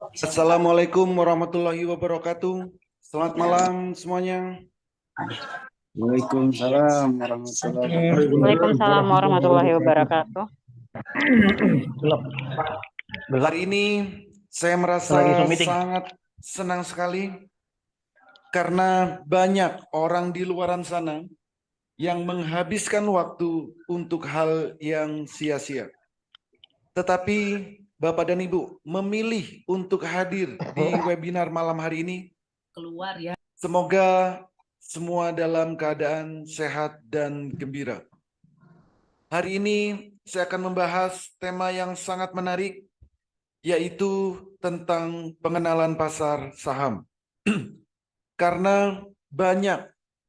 Assalamualaikum warahmatullahi wabarakatuh. Selamat malam semuanya. Waalaikumsalam warahmatullahi wabarakatuh. Waalaikumsalam warahmatullahi wabarakatuh. Hari ini saya merasa sangat senang sekali karena banyak orang di luaran sana yang menghabiskan waktu untuk hal yang sia-sia. Tetapi Bapak dan Ibu memilih untuk hadir di webinar malam hari ini. Keluar ya. Semoga semua dalam keadaan sehat dan gembira. Hari ini saya akan membahas tema yang sangat menarik, yaitu tentang pengenalan pasar saham. Karena banyak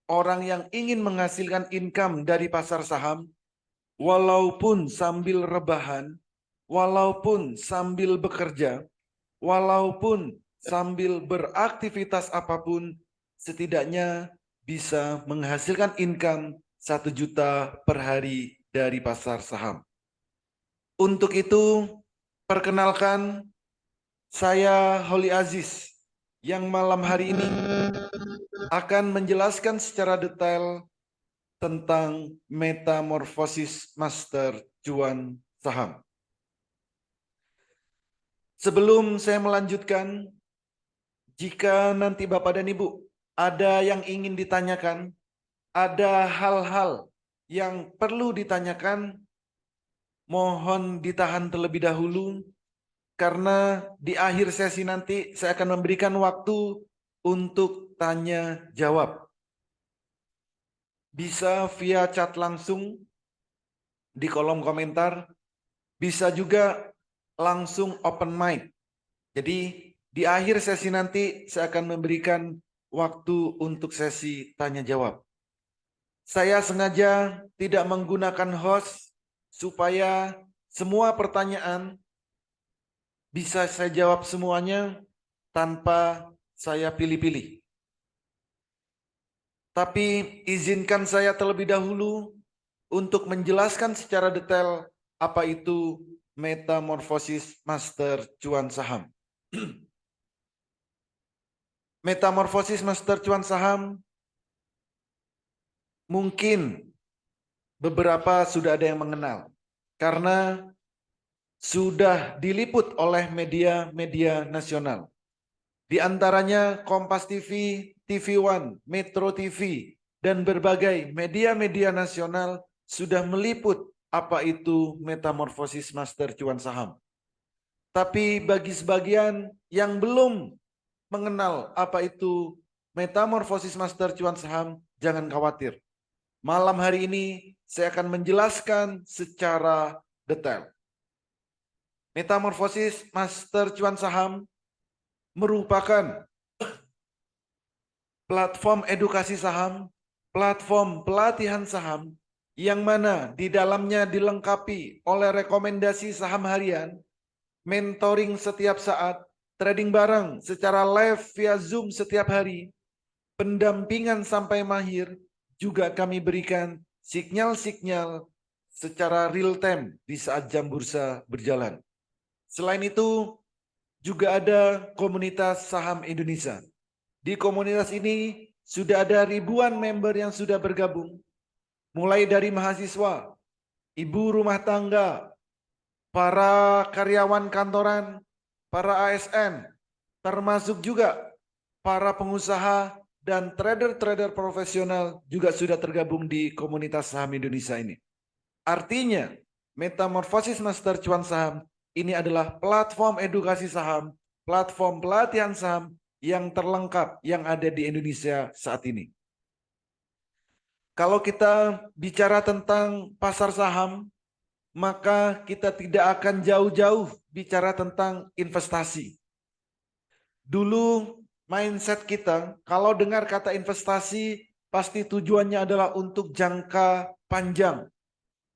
orang yang ingin menghasilkan income dari pasar saham, walaupun sambil rebahan, walaupun sambil bekerja, walaupun sambil beraktivitas apapun, setidaknya bisa menghasilkan income 1 juta per hari dari pasar saham. Untuk itu, perkenalkan, saya Holly Aziz yang malam hari ini akan menjelaskan secara detail tentang metamorfosis master cuan saham. Sebelum saya melanjutkan, jika nanti Bapak dan Ibu ada yang ingin ditanyakan, ada hal-hal yang perlu ditanyakan, mohon ditahan terlebih dahulu, karena di akhir sesi nanti saya akan memberikan waktu untuk tanya jawab. Bisa via chat langsung di kolom komentar, bisa juga langsung open mic. Jadi di akhir sesi nanti saya akan memberikan waktu untuk sesi tanya jawab. Saya sengaja tidak menggunakan host supaya semua pertanyaan bisa saya jawab semuanya tanpa saya pilih-pilih. Tapi izinkan saya terlebih dahulu untuk menjelaskan secara detail apa itu metamorfosis master cuan saham. Metamorfosis master cuan saham mungkin beberapa sudah ada yang mengenal karena sudah diliput oleh media-media nasional. Di antaranya Kompas TV, TV One, Metro TV, dan berbagai media-media nasional sudah meliput apa itu metamorfosis master cuan saham. Tapi bagi sebagian yang belum mengenal apa itu metamorfosis master cuan saham, jangan khawatir. Malam hari ini saya akan menjelaskan secara detail. Metamorfosis master cuan saham merupakan platform edukasi saham, platform pelatihan saham, yang mana di dalamnya dilengkapi oleh rekomendasi saham harian, mentoring setiap saat, trading bareng secara live via Zoom setiap hari, pendampingan sampai mahir, juga kami berikan sinyal-sinyal secara real time di saat jam bursa berjalan. Selain itu, juga ada komunitas saham Indonesia. Di komunitas ini sudah ada ribuan member yang sudah bergabung, mulai dari mahasiswa, ibu rumah tangga, para karyawan kantoran, para ASN, termasuk juga para pengusaha dan trader-trader profesional juga sudah tergabung di komunitas saham Indonesia ini. Artinya, Metamorfosis Master Cuan Saham ini adalah platform edukasi saham, platform pelatihan saham yang terlengkap yang ada di Indonesia saat ini. Kalau kita bicara tentang pasar saham, maka kita tidak akan jauh-jauh bicara tentang investasi. Dulu mindset kita, kalau dengar kata investasi, pasti tujuannya adalah untuk jangka panjang,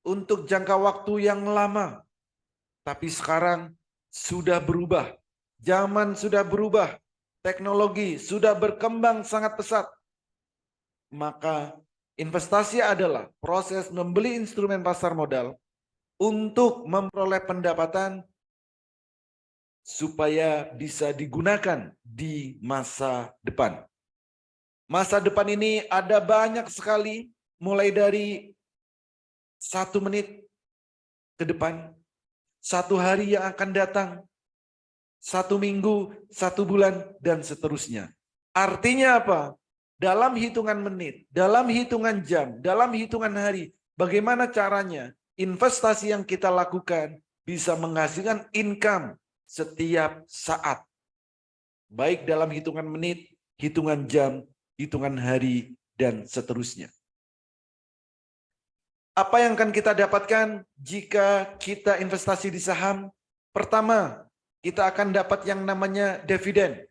untuk jangka waktu yang lama. Tapi sekarang sudah berubah, zaman sudah berubah, teknologi sudah berkembang sangat pesat. Maka investasi adalah proses membeli instrumen pasar modal untuk memperoleh pendapatan supaya bisa digunakan di masa depan. Masa depan ini ada banyak sekali, mulai dari 1 menit ke depan, 1 hari yang akan datang, 1 minggu, 1 bulan, dan seterusnya. Artinya apa? Dalam hitungan menit, dalam hitungan jam, dalam hitungan hari, bagaimana caranya investasi yang kita lakukan bisa menghasilkan income setiap saat. Baik dalam hitungan menit, hitungan jam, hitungan hari, dan seterusnya. Apa yang akan kita dapatkan jika kita investasi di saham? Pertama, kita akan dapat yang namanya dividen.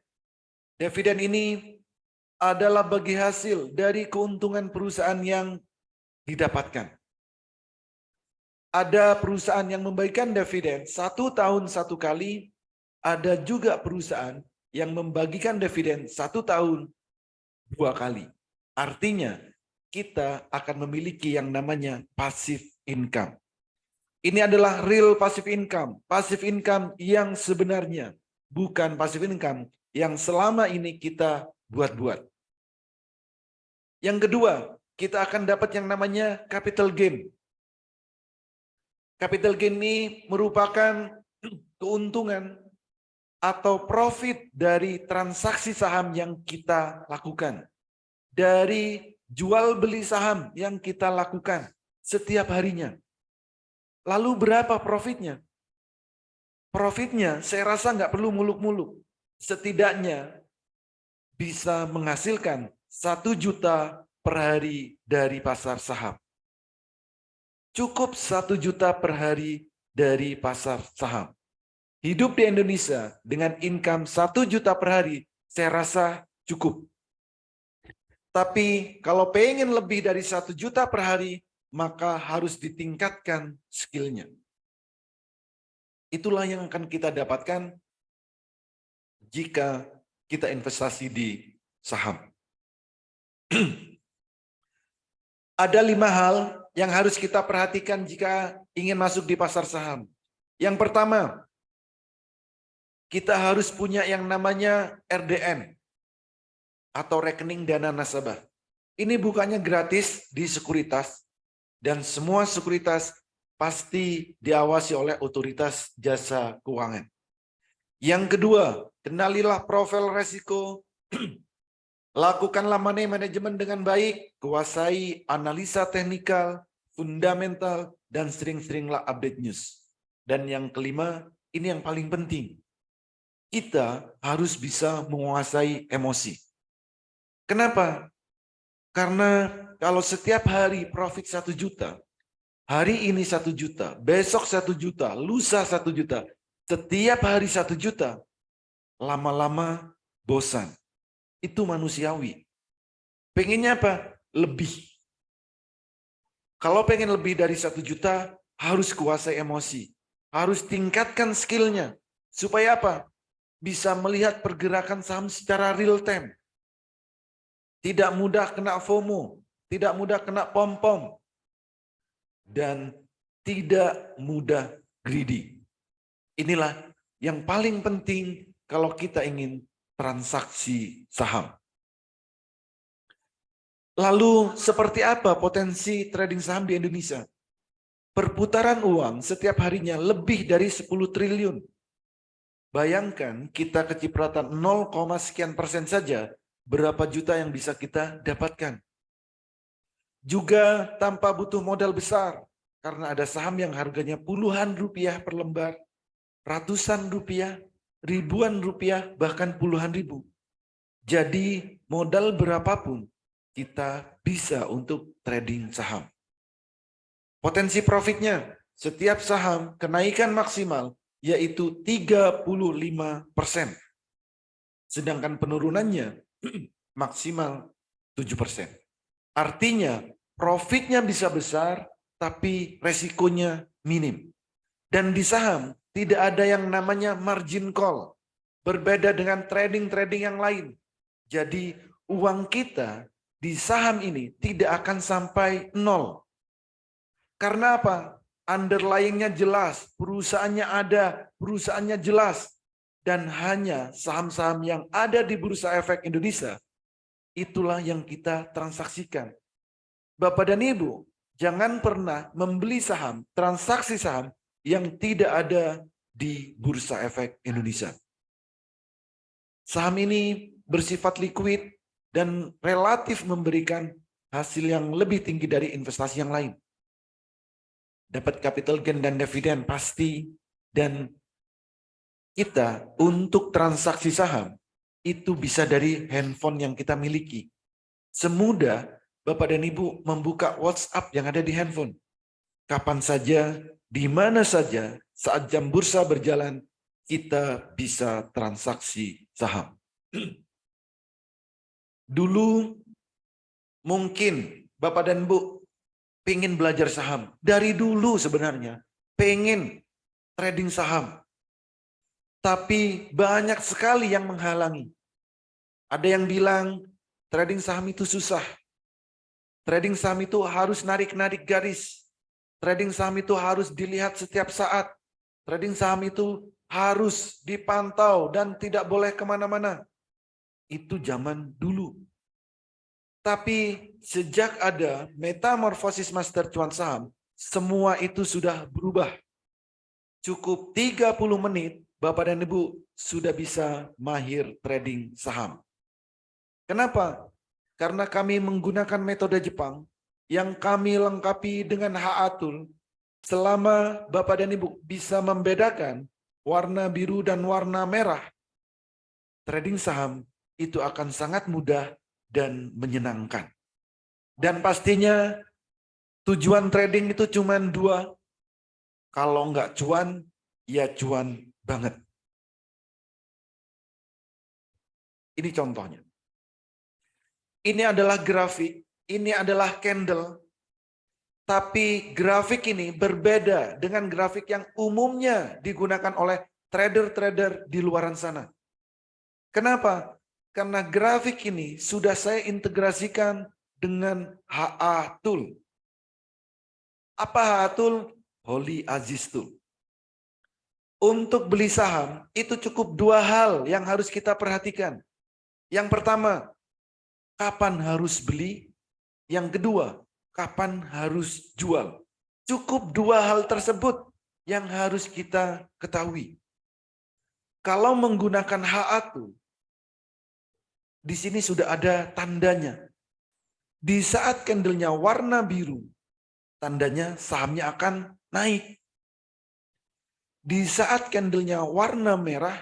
Dividen ini adalah bagi hasil dari keuntungan perusahaan yang didapatkan. Ada perusahaan yang membagikan dividen 1 tahun 1 kali, ada juga perusahaan yang membagikan dividen 1 tahun 2 kali. Artinya, kita akan memiliki yang namanya passive income. Ini adalah real passive income. Passive income yang sebenarnya, bukan passive income yang selama ini kita buat-buat. Yang kedua, kita akan dapat yang namanya capital gain. Capital gain ini merupakan keuntungan atau profit dari transaksi saham yang kita lakukan. Dari jual beli saham yang kita lakukan setiap harinya. Lalu berapa profitnya? Profitnya saya rasa nggak perlu muluk-muluk. Setidaknya bisa menghasilkan 1 juta per hari dari pasar saham. Cukup 1 juta per hari dari pasar saham. Hidup di Indonesia dengan income 1 juta per hari, saya rasa cukup. Tapi kalau pengen lebih dari 1 juta per hari, maka harus ditingkatkan skillnya. Itulah yang akan kita dapatkan jika kita investasi di saham. Ada 5 hal yang harus kita perhatikan jika ingin masuk di pasar saham. Yang pertama, kita harus punya yang namanya RDN atau rekening dana nasabah. Ini bukannya gratis di sekuritas dan semua sekuritas pasti diawasi oleh otoritas jasa keuangan. Yang kedua, kenalilah profil resiko. Lakukanlah money management dengan baik, kuasai analisa teknikal, fundamental, dan sering-seringlah update news. Dan yang kelima, ini yang paling penting. Kita harus bisa menguasai emosi. Kenapa? Karena kalau setiap hari profit 1 juta, hari ini 1 juta, besok 1 juta, lusa 1 juta, setiap hari 1 juta, lama-lama bosan. Itu manusiawi. Pengennya apa? Lebih. Kalau pengen lebih dari 1 juta, harus kuasai emosi. Harus tingkatkan skillnya. Supaya apa? Bisa melihat pergerakan saham secara real time. Tidak mudah kena FOMO. Tidak mudah kena pom-pom. Dan tidak mudah greedy. Inilah yang paling penting kalau kita ingin transaksi saham. Lalu seperti apa potensi trading saham di Indonesia? Perputaran uang setiap harinya lebih dari 10 triliun. Bayangkan kita kecipratan 0, sekian persen saja, berapa juta yang bisa kita dapatkan. Juga tanpa butuh modal besar, karena ada saham yang harganya puluhan rupiah per lembar, ratusan rupiah, ribuan rupiah, bahkan puluhan ribu. Jadi modal berapapun kita bisa untuk trading saham. Potensi profitnya, setiap saham kenaikan maksimal yaitu 35%. Sedangkan penurunannya maksimal 7%. Artinya profitnya bisa besar tapi resikonya minim. Dan di saham tidak ada yang namanya margin call. Berbeda dengan trading-trading yang lain. Jadi uang kita di saham ini tidak akan sampai 0. Karena apa? underlying-nya jelas, perusahaannya ada, perusahaannya jelas, dan hanya saham-saham yang ada di Bursa Efek Indonesia, itulah yang kita transaksikan. Bapak dan Ibu, jangan pernah membeli saham, transaksi saham yang tidak ada di Bursa Efek Indonesia. Saham ini bersifat liquid dan relatif memberikan hasil yang lebih tinggi dari investasi yang lain. Dapat capital gain dan dividen pasti, dan kita untuk transaksi saham itu bisa dari handphone yang kita miliki. Semudah Bapak dan Ibu membuka WhatsApp yang ada di handphone. Kapan saja, di mana saja, saat jam bursa berjalan, kita bisa transaksi saham. Dulu mungkin Bapak dan Ibu pengen belajar saham. Dari dulu sebenarnya pengen trading saham. Tapi banyak sekali yang menghalangi. Ada yang bilang trading saham itu susah. Trading saham itu harus narik-narik garis. Trading saham itu harus dilihat setiap saat. Trading saham itu harus dipantau dan tidak boleh kemana-mana. Itu zaman dulu. Tapi sejak ada metamorfosis master cuan saham, semua itu sudah berubah. Cukup 30 menit, Bapak dan Ibu sudah bisa mahir trading saham. Kenapa? Karena kami menggunakan metode Jepang yang kami lengkapi dengan HA-Tool. Selama Bapak dan Ibu bisa membedakan warna biru dan warna merah, trading saham itu akan sangat mudah dan menyenangkan. Dan pastinya tujuan trading itu cuma dua. Kalau nggak cuan, ya cuan banget. Ini contohnya. Ini adalah grafik, ini adalah candle. Tapi grafik ini berbeda dengan grafik yang umumnya digunakan oleh trader-trader di luaran sana. Kenapa? Karena grafik ini sudah saya integrasikan dengan HA-Tool. Apa HA-Tool? Holy Aziz Tool. Untuk beli saham, itu cukup dua hal yang harus kita perhatikan. Yang pertama, kapan harus beli? Yang kedua, kapan harus jual? Cukup dua hal tersebut yang harus kita ketahui. Kalau menggunakan HA-Tool, di sini sudah ada tandanya. Di saat candlenya warna biru, tandanya sahamnya akan naik. Di saat candlenya warna merah,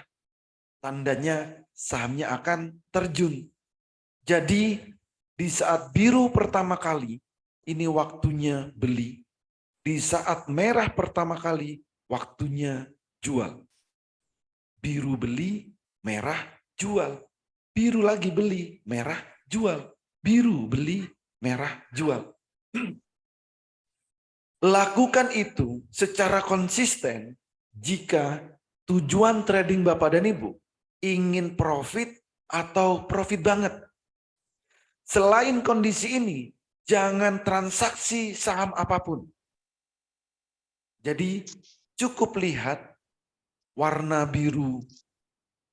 tandanya sahamnya akan terjun. Jadi di saat biru pertama kali, ini waktunya beli. Di saat merah pertama kali, waktunya jual. Biru beli, merah jual. Biru lagi beli, merah jual. Biru beli, merah jual. Lakukan itu secara konsisten jika tujuan trading Bapak dan Ibu ingin profit atau profit banget. Selain kondisi ini, jangan transaksi saham apapun. Jadi cukup lihat warna biru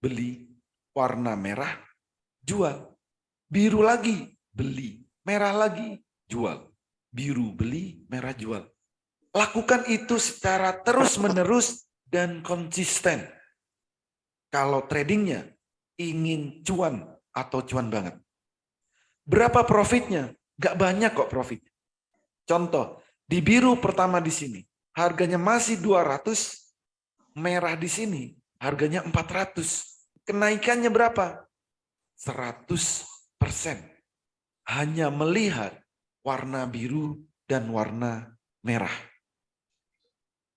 beli, warna merah jual. Biru lagi beli, merah lagi jual. Biru beli, merah jual. Lakukan itu secara terus-menerus dan konsisten. Kalau tradingnya ingin cuan atau cuan banget. Berapa profitnya? Gak banyak kok profitnya. Contoh, di biru pertama di sini, harganya masih 200, merah di sini, harganya 400. Kenaikannya berapa? 100%. Hanya melihat warna biru dan warna merah.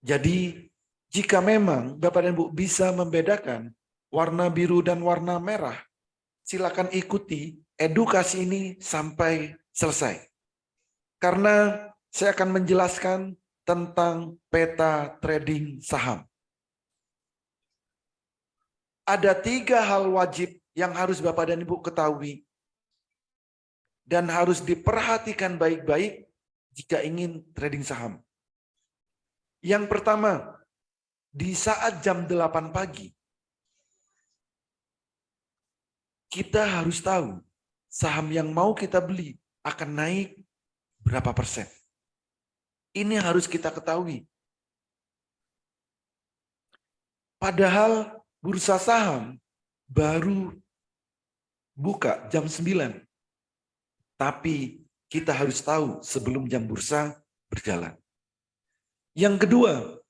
Jadi, jika memang Bapak dan Ibu bisa membedakan warna biru dan warna merah, silakan ikuti edukasi ini sampai selesai. Karena saya akan menjelaskan tentang peta trading saham. Ada 3 hal wajib yang harus Bapak dan Ibu ketahui dan harus diperhatikan baik-baik jika ingin trading saham. Yang pertama, di saat jam 8 pagi, kita harus tahu saham yang mau kita beli akan naik berapa persen. Ini harus kita ketahui. Padahal bursa saham baru buka jam 9. Tapi kita harus tahu sebelum jam bursa berjalan. Yang kedua,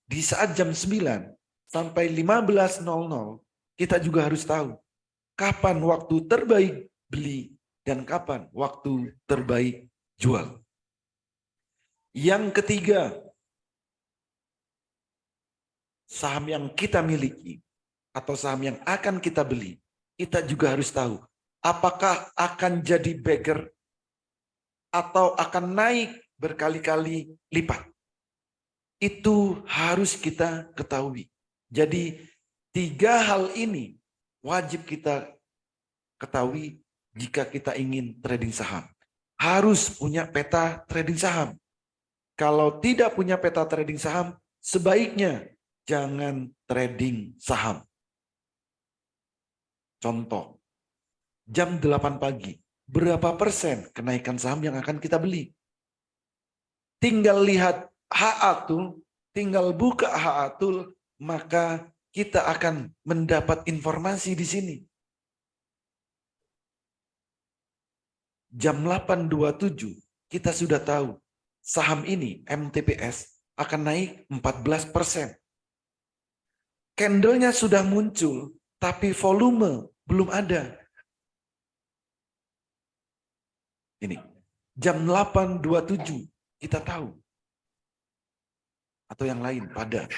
di saat jam 9 sampai 15.00, kita juga harus tahu kapan waktu terbaik beli dan kapan waktu terbaik jual. Yang ketiga, saham yang kita miliki atau saham yang akan kita beli, kita juga harus tahu apakah akan jadi bagger atau akan naik berkali-kali lipat. Itu harus kita ketahui. Jadi 3 hal ini wajib kita ketahui jika kita ingin trading saham. Harus punya peta trading saham. Kalau tidak punya peta trading saham, sebaiknya jangan trading saham. Contoh, jam 8 pagi, berapa persen kenaikan saham yang akan kita beli? Tinggal lihat HA-Tool, tinggal buka HA-Tool, maka kita akan mendapat informasi di sini. Jam 8.27, kita sudah tahu saham ini, MTPS, akan naik 14%. Candle-nya sudah muncul, tapi volume belum ada. Ini, jam 8.27 kita tahu. Atau yang lain, pada.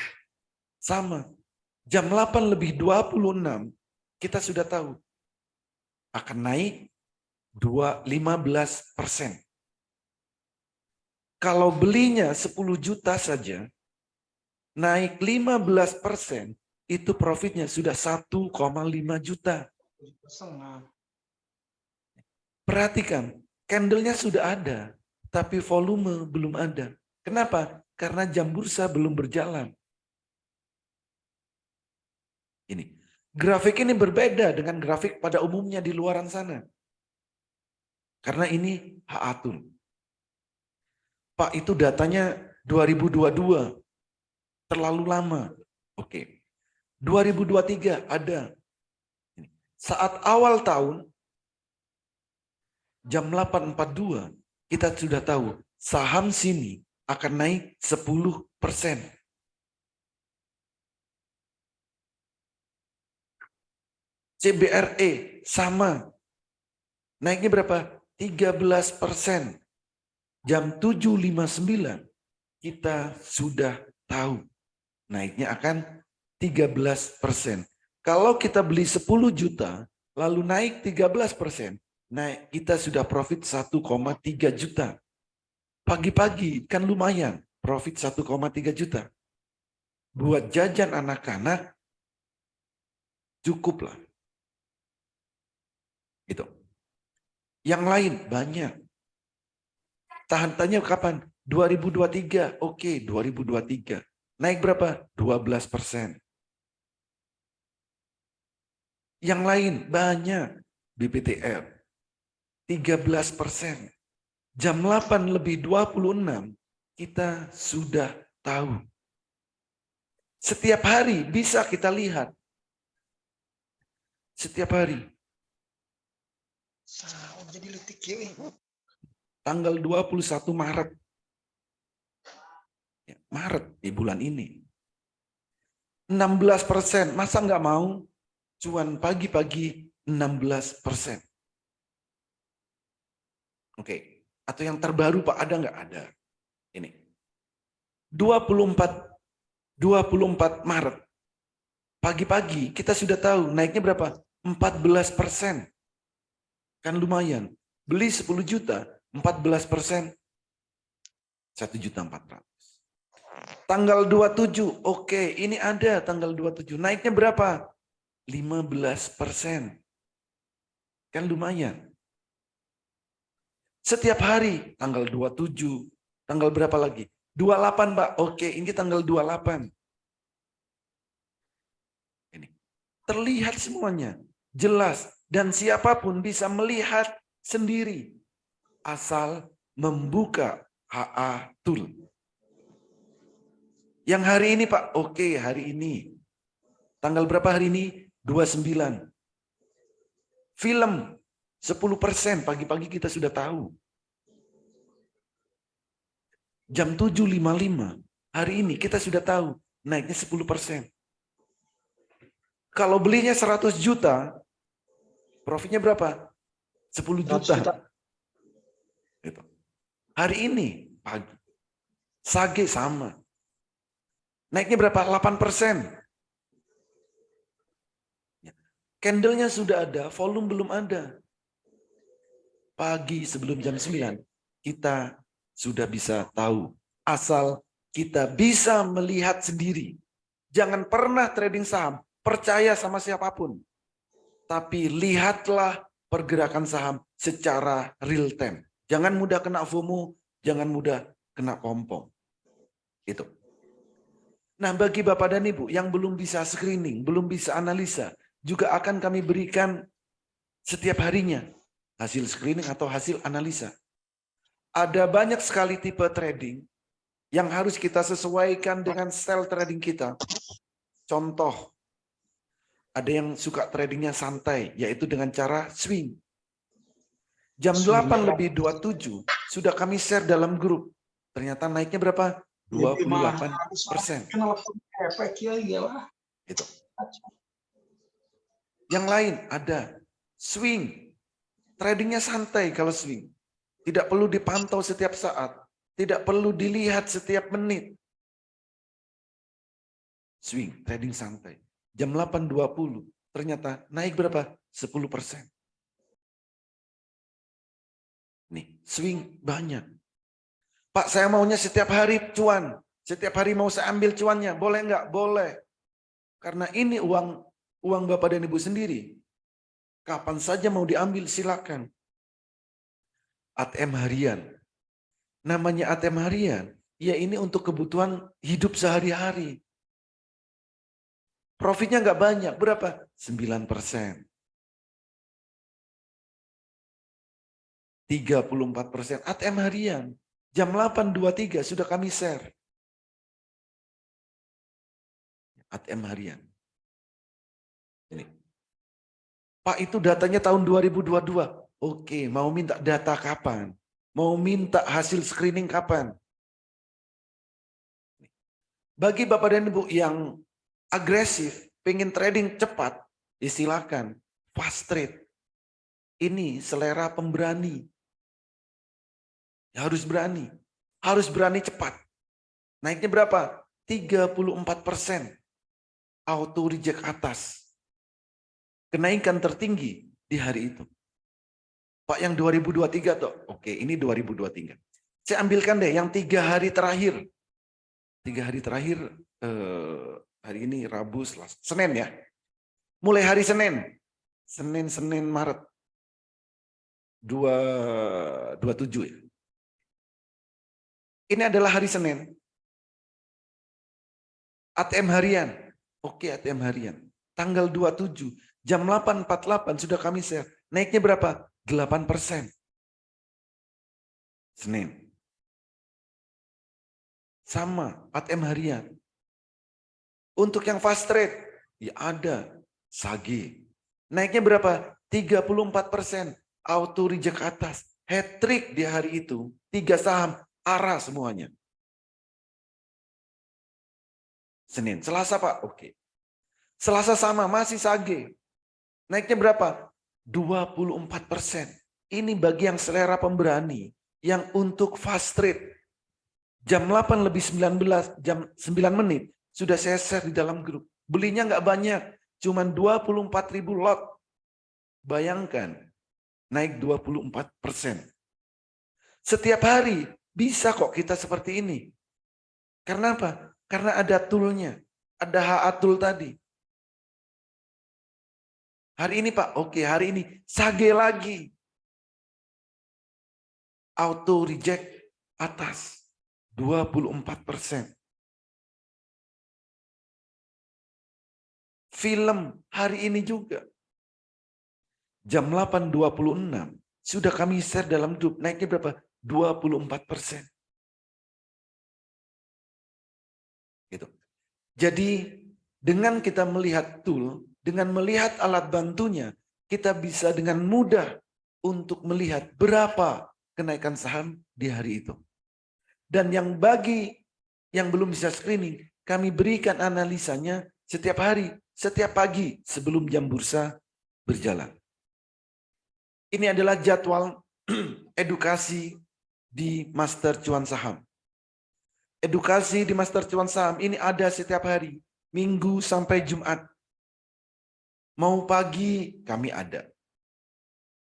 Sama, jam 8:26 kita sudah tahu. Akan naik 15%. Kalau belinya 10 juta saja, naik 15%, itu profitnya sudah 1,5 juta. Perhatikan, candle-nya sudah ada, tapi volume belum ada. Kenapa? Karena jam bursa belum berjalan. Ini, grafik ini berbeda dengan grafik pada umumnya di luaran sana. Karena ini HA-Tool. Pak, itu datanya 2022. Terlalu lama. Oke. 2023 ada. Saat awal tahun, jam 8.42, kita sudah tahu saham sini akan naik 10%. CBRE sama. Naiknya berapa? 13%. Jam 7.59 kita sudah tahu naiknya akan 13%. Kalau kita beli 10 juta lalu naik 13%, naik kita sudah profit 1,3 juta. Pagi-pagi kan lumayan, profit 1,3 juta. Buat jajan anak-anak cukuplah. Gitu. Yang lain banyak. Tahan-tahannya kapan? 2023. Oke, 2023. Naik berapa? 12%. Yang lain banyak. BPTR. 13%. Jam 8:26 kita sudah tahu. Setiap hari bisa kita lihat. Setiap hari. Tanggal 21 Maret. Maret di bulan ini. 16%. Masa nggak mau? Cuan pagi-pagi 16%. Oke. Atau yang terbaru Pak, ada nggak? Ada. Ini. 24 Maret. Pagi-pagi kita sudah tahu naiknya berapa? 14%. Kan lumayan. Beli 10 juta, 14%, 1.400.000. Tanggal 27, oke, ini ada tanggal 27. Naiknya berapa? 15%. Kan lumayan. Setiap hari, tanggal 27, tanggal berapa lagi? 28 Pak, oke ini tanggal 28. Ini terlihat semuanya, jelas. Dan siapapun bisa melihat sendiri. Asal membuka HA Tool. Yang hari ini Pak, oke hari ini. Tanggal berapa hari ini? 29. Film 10% pagi-pagi kita sudah tahu. Jam 7.55 hari ini kita sudah tahu naiknya 10%. Kalau belinya 100 juta, profitnya berapa? 10 juta. Gitu. Hari ini pagi. Sage sama. Naiknya berapa? 8%. Candlenya sudah ada, volume belum ada. Pagi sebelum jam 9, kita sudah bisa tahu. Asal kita bisa melihat sendiri. Jangan pernah trading saham, percaya sama siapapun. Tapi lihatlah pergerakan saham secara real time. Jangan mudah kena FOMO, jangan mudah kena pompong. Itu. Nah, bagi Bapak dan Ibu yang belum bisa screening, belum bisa analisa, juga akan kami berikan setiap harinya hasil screening atau hasil analisa. Ada banyak sekali tipe trading yang harus kita sesuaikan dengan style trading kita. Contoh, ada yang suka tradingnya santai, yaitu dengan cara swing. Jam 8:27 sudah kami share dalam grup. Ternyata naiknya berapa? 28%. Gitu. Yang lain ada swing. Tradingnya santai kalau swing. Tidak perlu dipantau setiap saat. Tidak perlu dilihat setiap menit. Swing, trading santai. Jam 8.20 ternyata naik berapa? 10%. Nih, swing banyak. Pak, saya maunya setiap hari cuan. Setiap hari mau saya ambil cuannya. Boleh nggak? Boleh. Karena ini uang Bapak dan Ibu sendiri. Kapan saja mau diambil silakan. ATM harian. Namanya ATM harian. Ya ini untuk kebutuhan hidup sehari-hari. Profitnya nggak banyak. Berapa? 9%. 34%. ATM harian. Jam 8.23 sudah kami share. ATM harian. Ini. Pak, itu datanya tahun 2022. Oke, mau minta data kapan? Mau minta hasil screening kapan? Bagi Bapak dan Ibu yang agresif, pengen trading cepat, silakan. Fast trade. Ini selera pemberani. Harus berani. Harus berani cepat. Naiknya berapa? 34%. Auto reject atas. Kenaikan tertinggi di hari itu. Pak, yang 2023 tuh. Oke, ini 2023. Saya ambilkan deh yang 3 hari terakhir. 3 hari terakhir, hari ini Rabu, Selasa, Senin ya. Mulai hari Senin. Senin Maret. 27 ya. Ini adalah hari Senin. ATM harian. Oke, ATM harian. Tanggal 27, jam 8.48 sudah kami share. Naiknya berapa? 8%. Senin. Sama, ATM harian. Untuk yang fast trade, ya ada. Sage. Naiknya berapa? 34%. Auto reject atas. Hat trick di hari itu. 3 saham, arah semuanya. Senin. Selasa Pak, oke. Selasa sama, masih Sage. Naiknya berapa? 24%. Ini bagi yang selera pemberani. Yang untuk fast trade. Jam 8:19, jam 9 menit. Sudah saya share di dalam grup. Belinya nggak banyak. Cuman 24.000 lot. Bayangkan. Naik 24%. Setiap hari bisa kok kita seperti ini. Karena apa? Karena ada toolnya. Ada HA tool tadi. Hari ini Pak, oke hari ini. Sage lagi. Auto reject atas. 24%. Film hari ini juga. Jam 8.26 sudah kami share dalam grup. Naiknya berapa? 24%. Gitu. Jadi dengan kita melihat tool, dengan melihat alat bantunya, kita bisa dengan mudah untuk melihat berapa kenaikan saham di hari itu. Dan yang bagi yang belum bisa screening, kami berikan analisanya setiap hari, setiap pagi sebelum jam bursa berjalan. Ini adalah jadwal edukasi di Master Cuan Saham. Edukasi di Master Cuan Saham ini ada setiap hari, Minggu sampai Jumat. Mau pagi kami ada.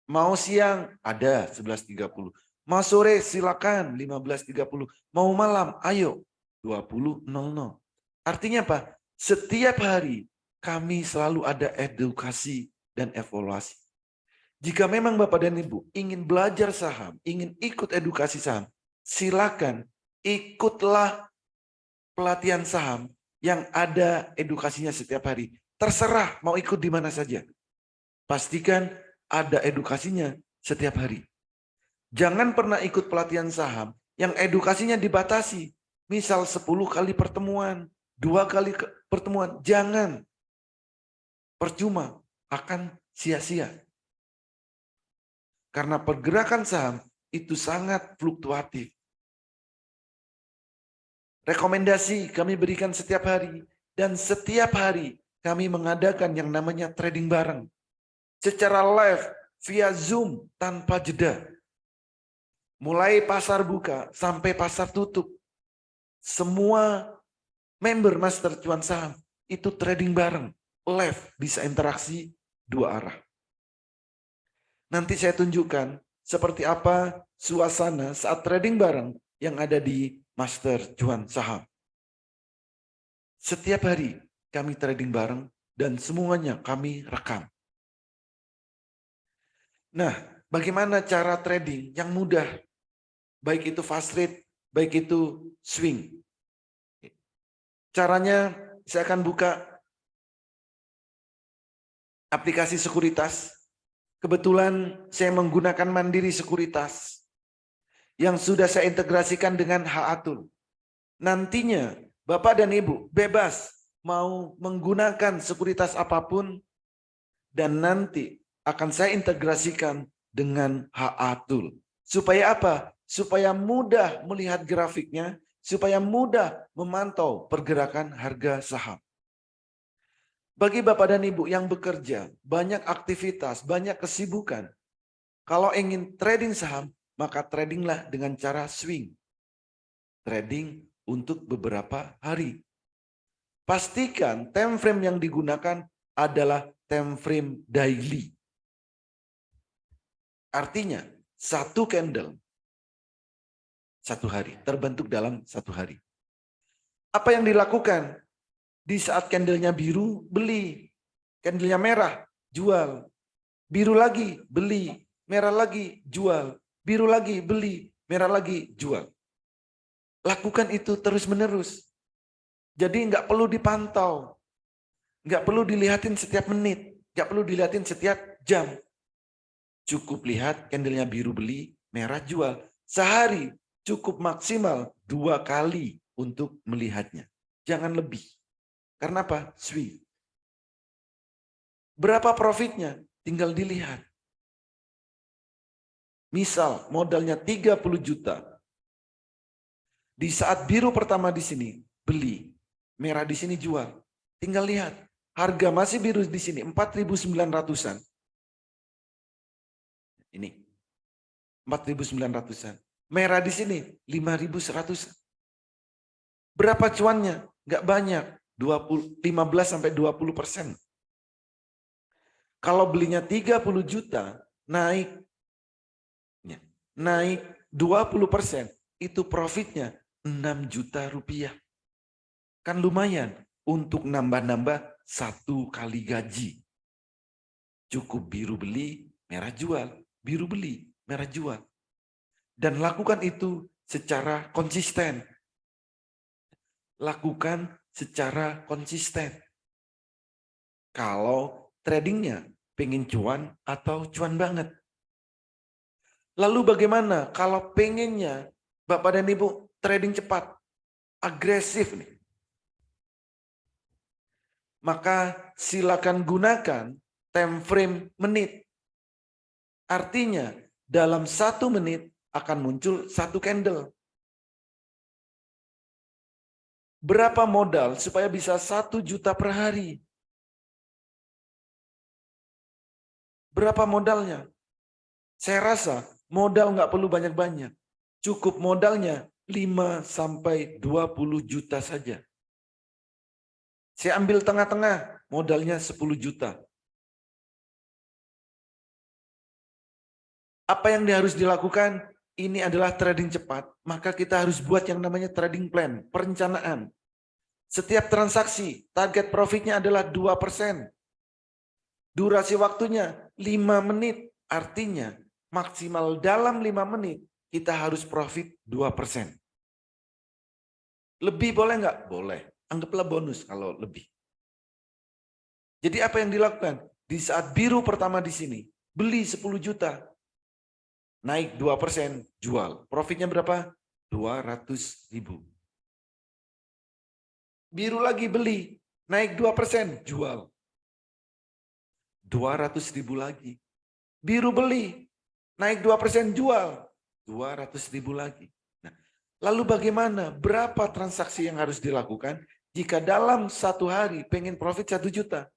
Mau siang ada 11.30. Mau sore silakan 15.30. Mau malam ayo 20.00. Artinya apa? Setiap hari kami selalu ada edukasi dan evaluasi. Jika memang Bapak dan Ibu ingin belajar saham, ingin ikut edukasi saham, silakan ikutlah pelatihan saham yang ada edukasinya setiap hari. Terserah mau ikut di mana saja. Pastikan ada edukasinya setiap hari. Jangan pernah ikut pelatihan saham yang edukasinya dibatasi. Misal 10 kali pertemuan, 2 kali pertemuan. Jangan. Percuma, akan sia-sia. Karena pergerakan saham itu sangat fluktuatif. Rekomendasi kami berikan setiap hari. Dan setiap hari kami mengadakan yang namanya trading bareng. Secara live, via Zoom, tanpa jeda. Mulai pasar buka sampai pasar tutup. Semua member Master Cuan Saham itu trading bareng. Live, bisa interaksi 2 arah. Nanti saya tunjukkan seperti apa suasana saat trading bareng yang ada di Master Cuan Saham. Setiap hari kami trading bareng dan semuanya kami rekam. Nah, bagaimana cara trading yang mudah? Baik itu fast rate, baik itu swing. Caranya saya akan buka aplikasi sekuritas. Kebetulan saya menggunakan Mandiri Sekuritas yang sudah saya integrasikan dengan Haatul. Nantinya Bapak dan Ibu bebas mau menggunakan sekuritas apapun dan nanti akan saya integrasikan dengan Haatul. Supaya apa? Supaya mudah melihat grafiknya, supaya mudah memantau pergerakan harga saham. Bagi Bapak dan Ibu yang bekerja, banyak aktivitas, banyak kesibukan. Kalau ingin trading saham, maka tradinglah dengan cara swing. Trading untuk beberapa hari. Pastikan time frame yang digunakan adalah time frame daily. Artinya, satu candle, 1 hari, terbentuk dalam 1 hari. Apa yang dilakukan? Di saat candlenya biru, beli. Candlenya merah, jual. Biru lagi, beli. Merah lagi, jual. Biru lagi, beli. Merah lagi, jual. Lakukan itu terus-menerus. Jadi nggak perlu dipantau. Nggak perlu dilihatin setiap menit. Nggak perlu dilihatin setiap jam. Cukup lihat candlenya biru beli, merah jual. Sehari cukup maksimal 2 kali untuk melihatnya. Jangan lebih. Karena apa? Swing. Berapa profitnya? Tinggal dilihat. Misal modalnya 30 juta. Di saat biru pertama di sini beli, merah di sini jual. Tinggal lihat. Harga masih biru di sini 4.900-an. Ini 4.900-an. Merah di sini 5.100. Berapa cuannya? Enggak banyak. 15-20%. Kalau belinya 30 juta, naik 20%, itu profitnya 6 juta rupiah. Kan lumayan untuk nambah-nambah 1 kali gaji. Cukup biru beli, merah jual. Biru beli, merah jual. Dan lakukan itu secara konsisten. Lakukan secara konsisten. Kalau tradingnya pengen cuan atau cuan banget. Lalu bagaimana kalau pengennya Bapak dan Ibu trading cepat, agresif nih. Maka silakan gunakan time frame menit. Artinya dalam 1 menit akan muncul 1 candle. Berapa modal supaya bisa 1 juta per hari? Berapa modalnya? Saya rasa modal nggak perlu banyak-banyak. Cukup modalnya 5-20 juta saja. Saya ambil tengah-tengah, modalnya 10 juta. Apa yang harus dilakukan? Ini adalah trading cepat, maka kita harus buat yang namanya trading plan, perencanaan. Setiap transaksi, target profitnya adalah 2%. Durasi waktunya 5 menit, artinya maksimal dalam 5 menit kita harus profit 2%. Lebih boleh nggak? Boleh. Anggaplah bonus kalau lebih. Jadi apa yang dilakukan? Di saat biru pertama di sini, beli 10 juta. Naik 2%, jual. Profitnya berapa? 200.000. Biru lagi beli, naik 2%, jual. 200.000 lagi. Biru beli, naik 2%, jual. 200.000 lagi. Nah, lalu bagaimana? Berapa transaksi yang harus dilakukan? Jika dalam 1 hari pengen profit 1 juta,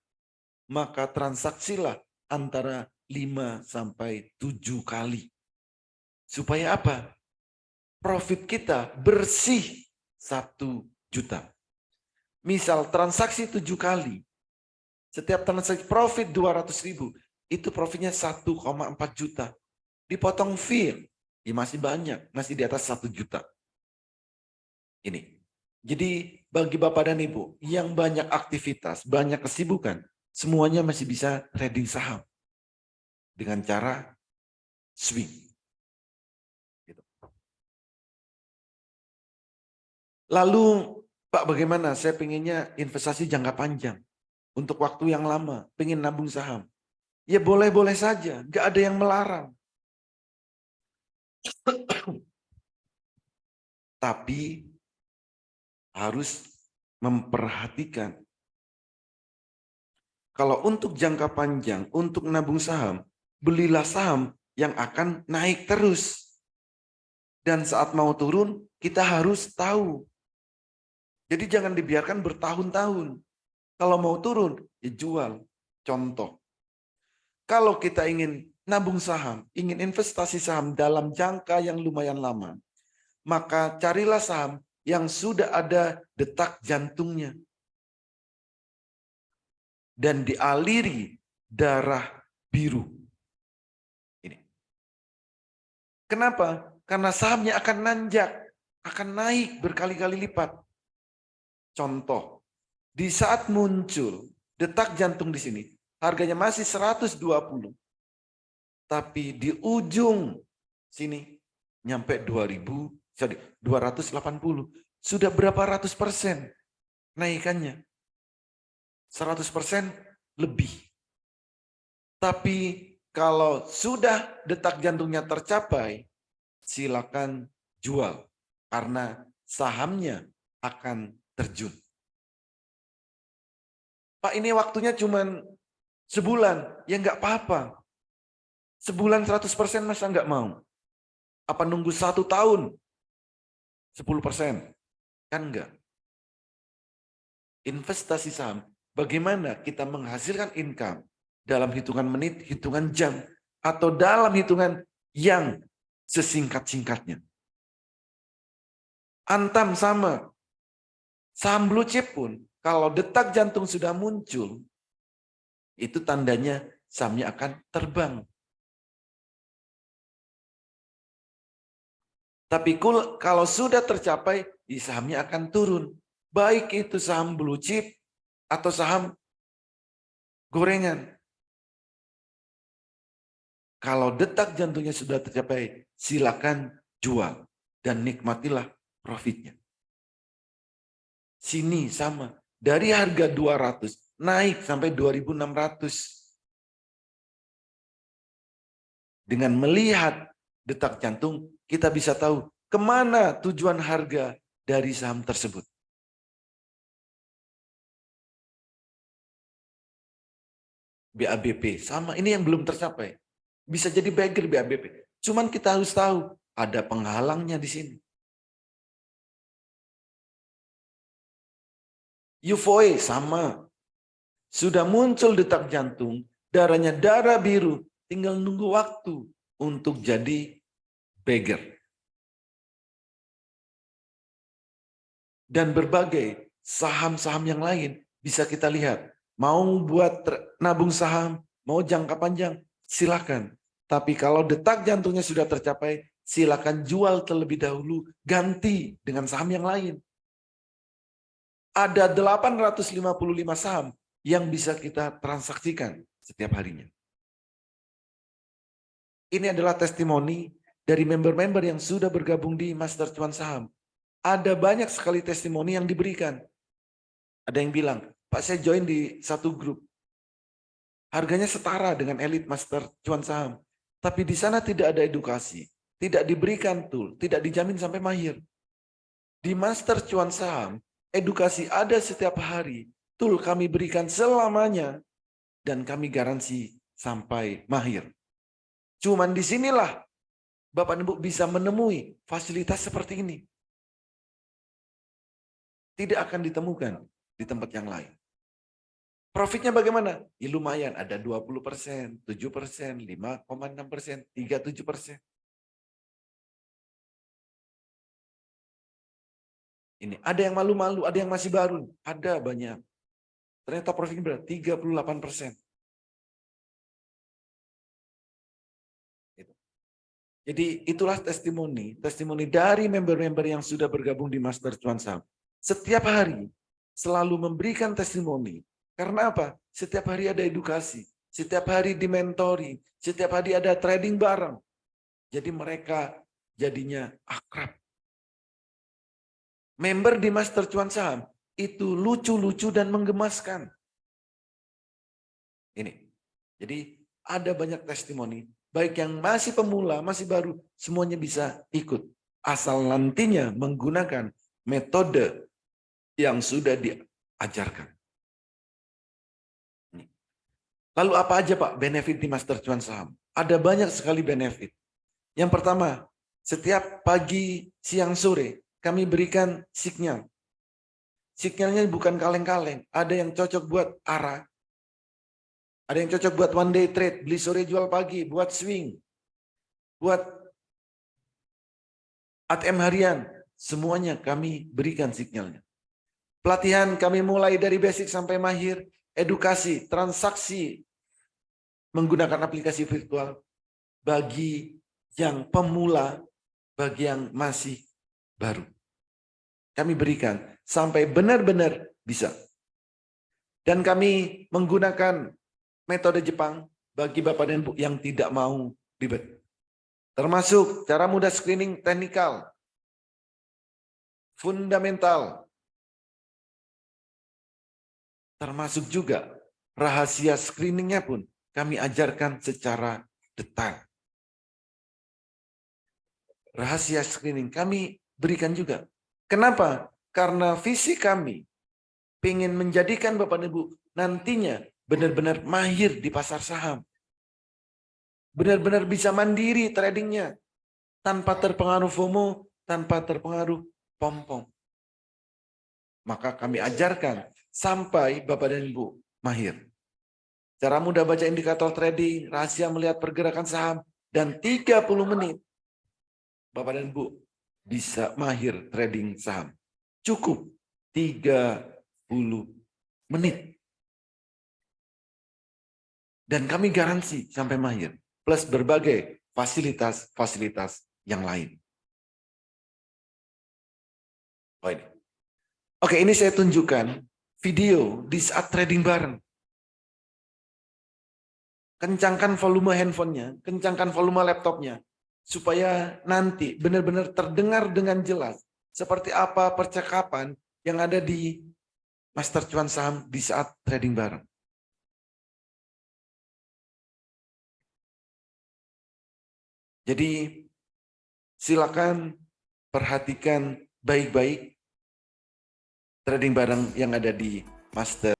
maka transaksilah antara 5-7 kali. Supaya apa? Profit kita bersih 1 juta. Misal transaksi 7 kali, setiap transaksi profit 200.000, itu profitnya 1,4 juta. Dipotong fee, ya masih banyak, masih di atas 1 juta. Ini. Jadi bagi Bapak dan Ibu yang banyak aktivitas, banyak kesibukan, semuanya masih bisa trading saham dengan cara swing. Gitu. Lalu Pak, bagaimana? Saya pengennya investasi jangka panjang untuk waktu yang lama, pengen nabung saham. Ya boleh-boleh saja, nggak ada yang melarang. Tapi harus memperhatikan. Kalau untuk jangka panjang, untuk nabung saham, belilah saham yang akan naik terus. Dan saat mau turun, kita harus tahu. Jadi jangan dibiarkan bertahun-tahun. Kalau mau turun, ya jual. Contoh, kalau kita ingin nabung saham, ingin investasi saham dalam jangka yang lumayan lama, maka carilah saham yang sudah ada detak jantungnya dan dialiri darah biru. Ini. Kenapa? Karena sahamnya akan nanjak, akan naik berkali-kali lipat. Contoh, di saat muncul detak jantung di sini, harganya masih 120. Tapi di ujung sini nyampe 280. Sudah berapa ratus persen naikannya? 100% lebih. Tapi kalau sudah detak jantungnya tercapai, silakan jual karena sahamnya akan terjun. Pak, ini waktunya cuma sebulan, ya nggak apa-apa. Sebulan 100% masa nggak mau? Apa nunggu 1 tahun 10%? Kan enggak. Investasi saham, bagaimana kita menghasilkan income dalam hitungan menit, hitungan jam, atau dalam hitungan yang sesingkat-singkatnya. Antam sama. Saham blue chip pun, kalau detak jantung sudah muncul, itu tandanya sahamnya akan terbang. Tapi kalau sudah tercapai, sahamnya akan turun. Baik itu saham blue chip atau saham gorengan. Kalau detak jantungnya sudah tercapai, silakan jual. dan nikmatilah profitnya. Sini sama, dari harga 200 naik sampai 2.600. Dengan melihat detak jantung, kita bisa tahu kemana tujuan harga dari saham tersebut. BABP, sama, ini yang belum tercapai. Bisa jadi bagger BABP. Cuman kita harus tahu, ada penghalangnya di sini. UVOE, sama. Sudah muncul detak jantung, darahnya darah biru, tinggal nunggu waktu untuk jadi bagger. Dan berbagai saham-saham yang lain bisa kita lihat. Mau buat nabung saham, mau jangka panjang, silakan. Tapi kalau detak jantungnya sudah tercapai, silakan jual terlebih dahulu, ganti dengan saham yang lain. Ada 855 saham yang bisa kita transaksikan setiap harinya. Ini adalah testimoni dari member-member yang sudah bergabung di Master Cuan Saham. Ada banyak sekali testimoni yang diberikan. Ada yang bilang, Pak, saya join di satu grup. Harganya setara dengan elit Master Cuan Saham. Tapi di sana tidak ada edukasi. Tidak diberikan tool. Tidak dijamin sampai mahir. Di Master Cuan Saham, edukasi ada setiap hari. Tool kami berikan selamanya. Dan kami garansi sampai mahir. Cuman disinilah Bapak Ibu bisa menemui fasilitas seperti ini. Tidak akan ditemukan di tempat yang lain. Profitnya bagaimana? Ya lumayan, ada 20%, 7%, 5,6%, 37%. Ini ada yang malu-malu, ada yang masih baru, ada banyak. Ternyata profitnya berapa? 38%. Jadi itulah testimoni dari member-member yang sudah bergabung di Master Cuan Saham. Setiap hari selalu memberikan testimoni. Karena apa? Setiap hari ada edukasi. Setiap hari dimentori. Setiap hari ada trading bareng. Jadi mereka jadinya akrab. Member di Master Cuan Saham itu lucu-lucu dan menggemaskan. Ini. Jadi ada banyak testimoni. Baik yang masih pemula, masih baru, semuanya bisa ikut. Asal nantinya menggunakan metode yang sudah diajarkan. Lalu apa aja Pak benefit di Master Cuan Saham? Ada banyak sekali benefit. Yang pertama, setiap pagi, siang, sore, kami berikan sinyal. Sinyalnya bukan kaleng-kaleng. Ada yang cocok buat arah. Ada yang cocok buat one day trade, beli sore jual pagi, buat swing, buat ATM harian, semuanya kami berikan sinyalnya. Pelatihan kami mulai dari basic sampai mahir, edukasi, transaksi, menggunakan aplikasi virtual, bagi yang pemula, bagi yang masih baru. Kami berikan sampai benar-benar bisa. Dan kami menggunakan metode Jepang bagi Bapak dan Ibu yang tidak mau ribet. Termasuk cara mudah screening teknikal, fundamental, termasuk juga rahasia screeningnya pun kami ajarkan secara detail. Rahasia screening kami berikan juga. Kenapa? Karena visi kami ingin menjadikan Bapak dan Ibu nantinya benar-benar mahir di pasar saham. Benar-benar bisa mandiri tradingnya. Tanpa terpengaruh FOMO, tanpa terpengaruh pom-pom. Maka kami ajarkan sampai Bapak dan Ibu mahir. Cara mudah baca indikator trading, rahasia melihat pergerakan saham, dan 30 menit. Bapak dan Ibu bisa mahir trading saham. Cukup 30 menit. Dan kami garansi sampai mahir. Plus berbagai fasilitas-fasilitas yang lain. Oh ini. Oke, ini saya tunjukkan video di saat trading bareng. Kencangkan volume handphonenya, kencangkan volume laptopnya. supaya nanti benar-benar terdengar dengan jelas seperti apa percakapan yang ada di Master Cuan Saham di saat trading bareng. Jadi silakan perhatikan baik-baik trading bareng yang ada di Master.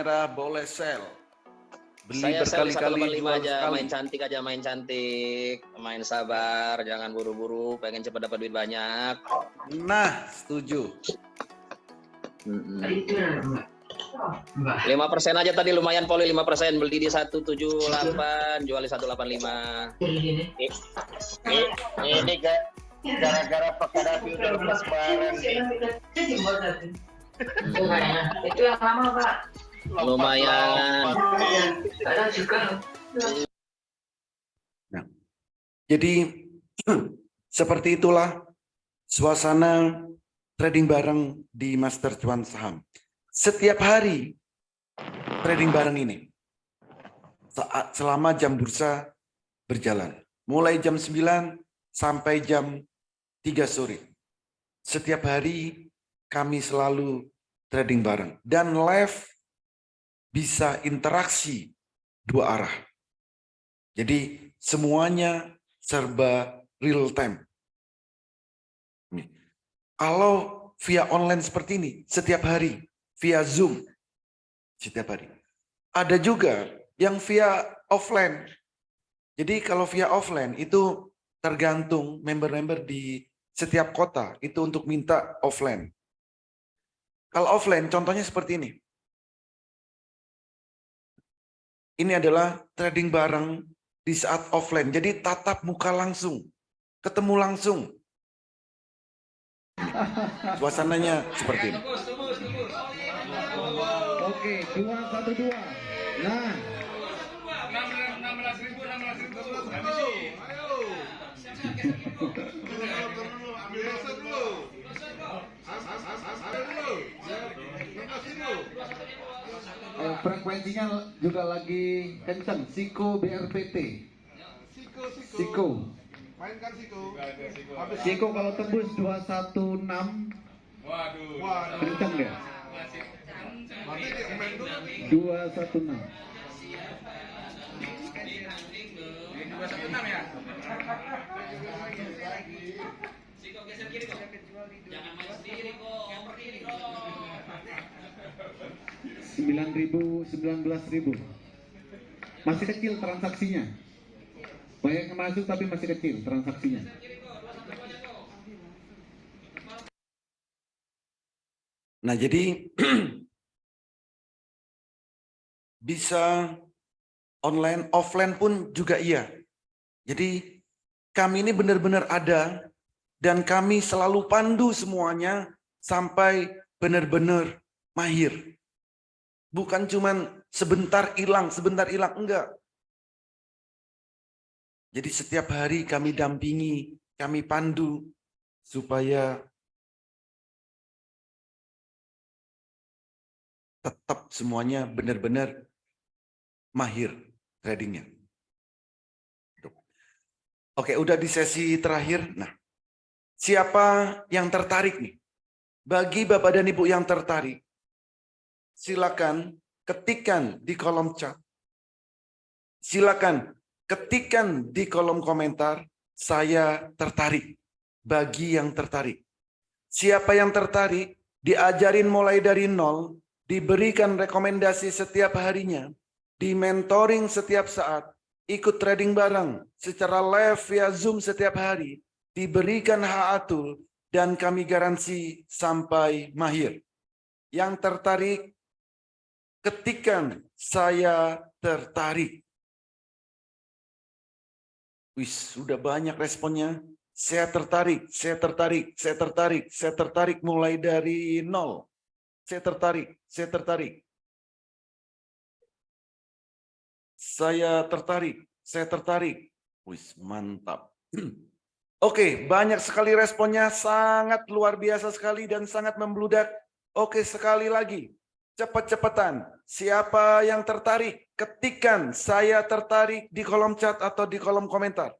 merah boleh sell. Beli Saya sell di berkali-kali, 185 jual aja, sekali. main cantik, main sabar, jangan buru-buru, pengen cepat dapat duit banyak. Nah, setuju. 5% aja tadi lumayan Poli, 5%, beli di 178, jual di 185. Ini gara-gara Pak Kadapi udah lepas barang nih. Itu yang lama Pak. Lumayan. Ada juga. Nah, jadi seperti itulah suasana trading bareng di Master Cuan Saham. Setiap hari trading bareng ini selama jam bursa berjalan. Mulai jam 9 sampai jam 3 sore. Setiap hari kami selalu trading bareng. Dan live bisa interaksi dua arah. Jadi semuanya serba real time. Kalau via online seperti ini, setiap hari, via Zoom, setiap hari. Ada juga yang via offline. Jadi kalau via offline itu tergantung member-member di setiap kota, itu untuk minta offline. Kalau offline, contohnya seperti ini. Ini adalah trading bareng di saat offline. Jadi tatap muka langsung, ketemu langsung. Suasananya seperti ini. Oke, 212. Nah. Frekuensinya juga lagi kencang. Siko BRPT. Siko. Mainkan Siko. Siko kalau tembus 216. Waduh. Kencang dia. Berarti dia main dulu. 216. ya. Siko geser kiri kok. Jangan main sendiri kok, oper diri dong. 9.000, 19.000. Masih kecil transaksinya. Banyak yang masuk tapi masih kecil transaksinya. Nah, jadi bisa online, offline pun juga iya. Jadi kami ini benar-benar ada dan kami selalu pandu semuanya sampai benar-benar mahir. Bukan cuman sebentar hilang, enggak. Jadi setiap hari kami dampingi, kami pandu supaya tetap semuanya benar-benar mahir tradingnya. Oke, udah di sesi terakhir. Nah, siapa yang tertarik nih? Bagi Bapak dan Ibu yang tertarik, silakan ketikkan di kolom chat. Silakan ketikkan di kolom komentar, saya tertarik. Bagi yang tertarik. Siapa yang tertarik, diajarin mulai dari nol, diberikan rekomendasi setiap harinya, di mentoring setiap saat, ikut trading bareng secara live via Zoom setiap hari, diberikan hak atur, dan kami garansi sampai mahir. Yang tertarik, ketikkan saya tertarik. Wis, sudah banyak responnya. Saya tertarik, saya tertarik, saya tertarik, saya tertarik mulai dari nol. Saya tertarik, saya tertarik. Saya tertarik, saya tertarik. Wis, mantap. Oke, banyak sekali responnya, sangat luar biasa sekali dan sangat membludak. Oke, sekali lagi. Cepat-cepatan. Siapa yang tertarik? Ketikkan saya tertarik di kolom chat atau di kolom komentar.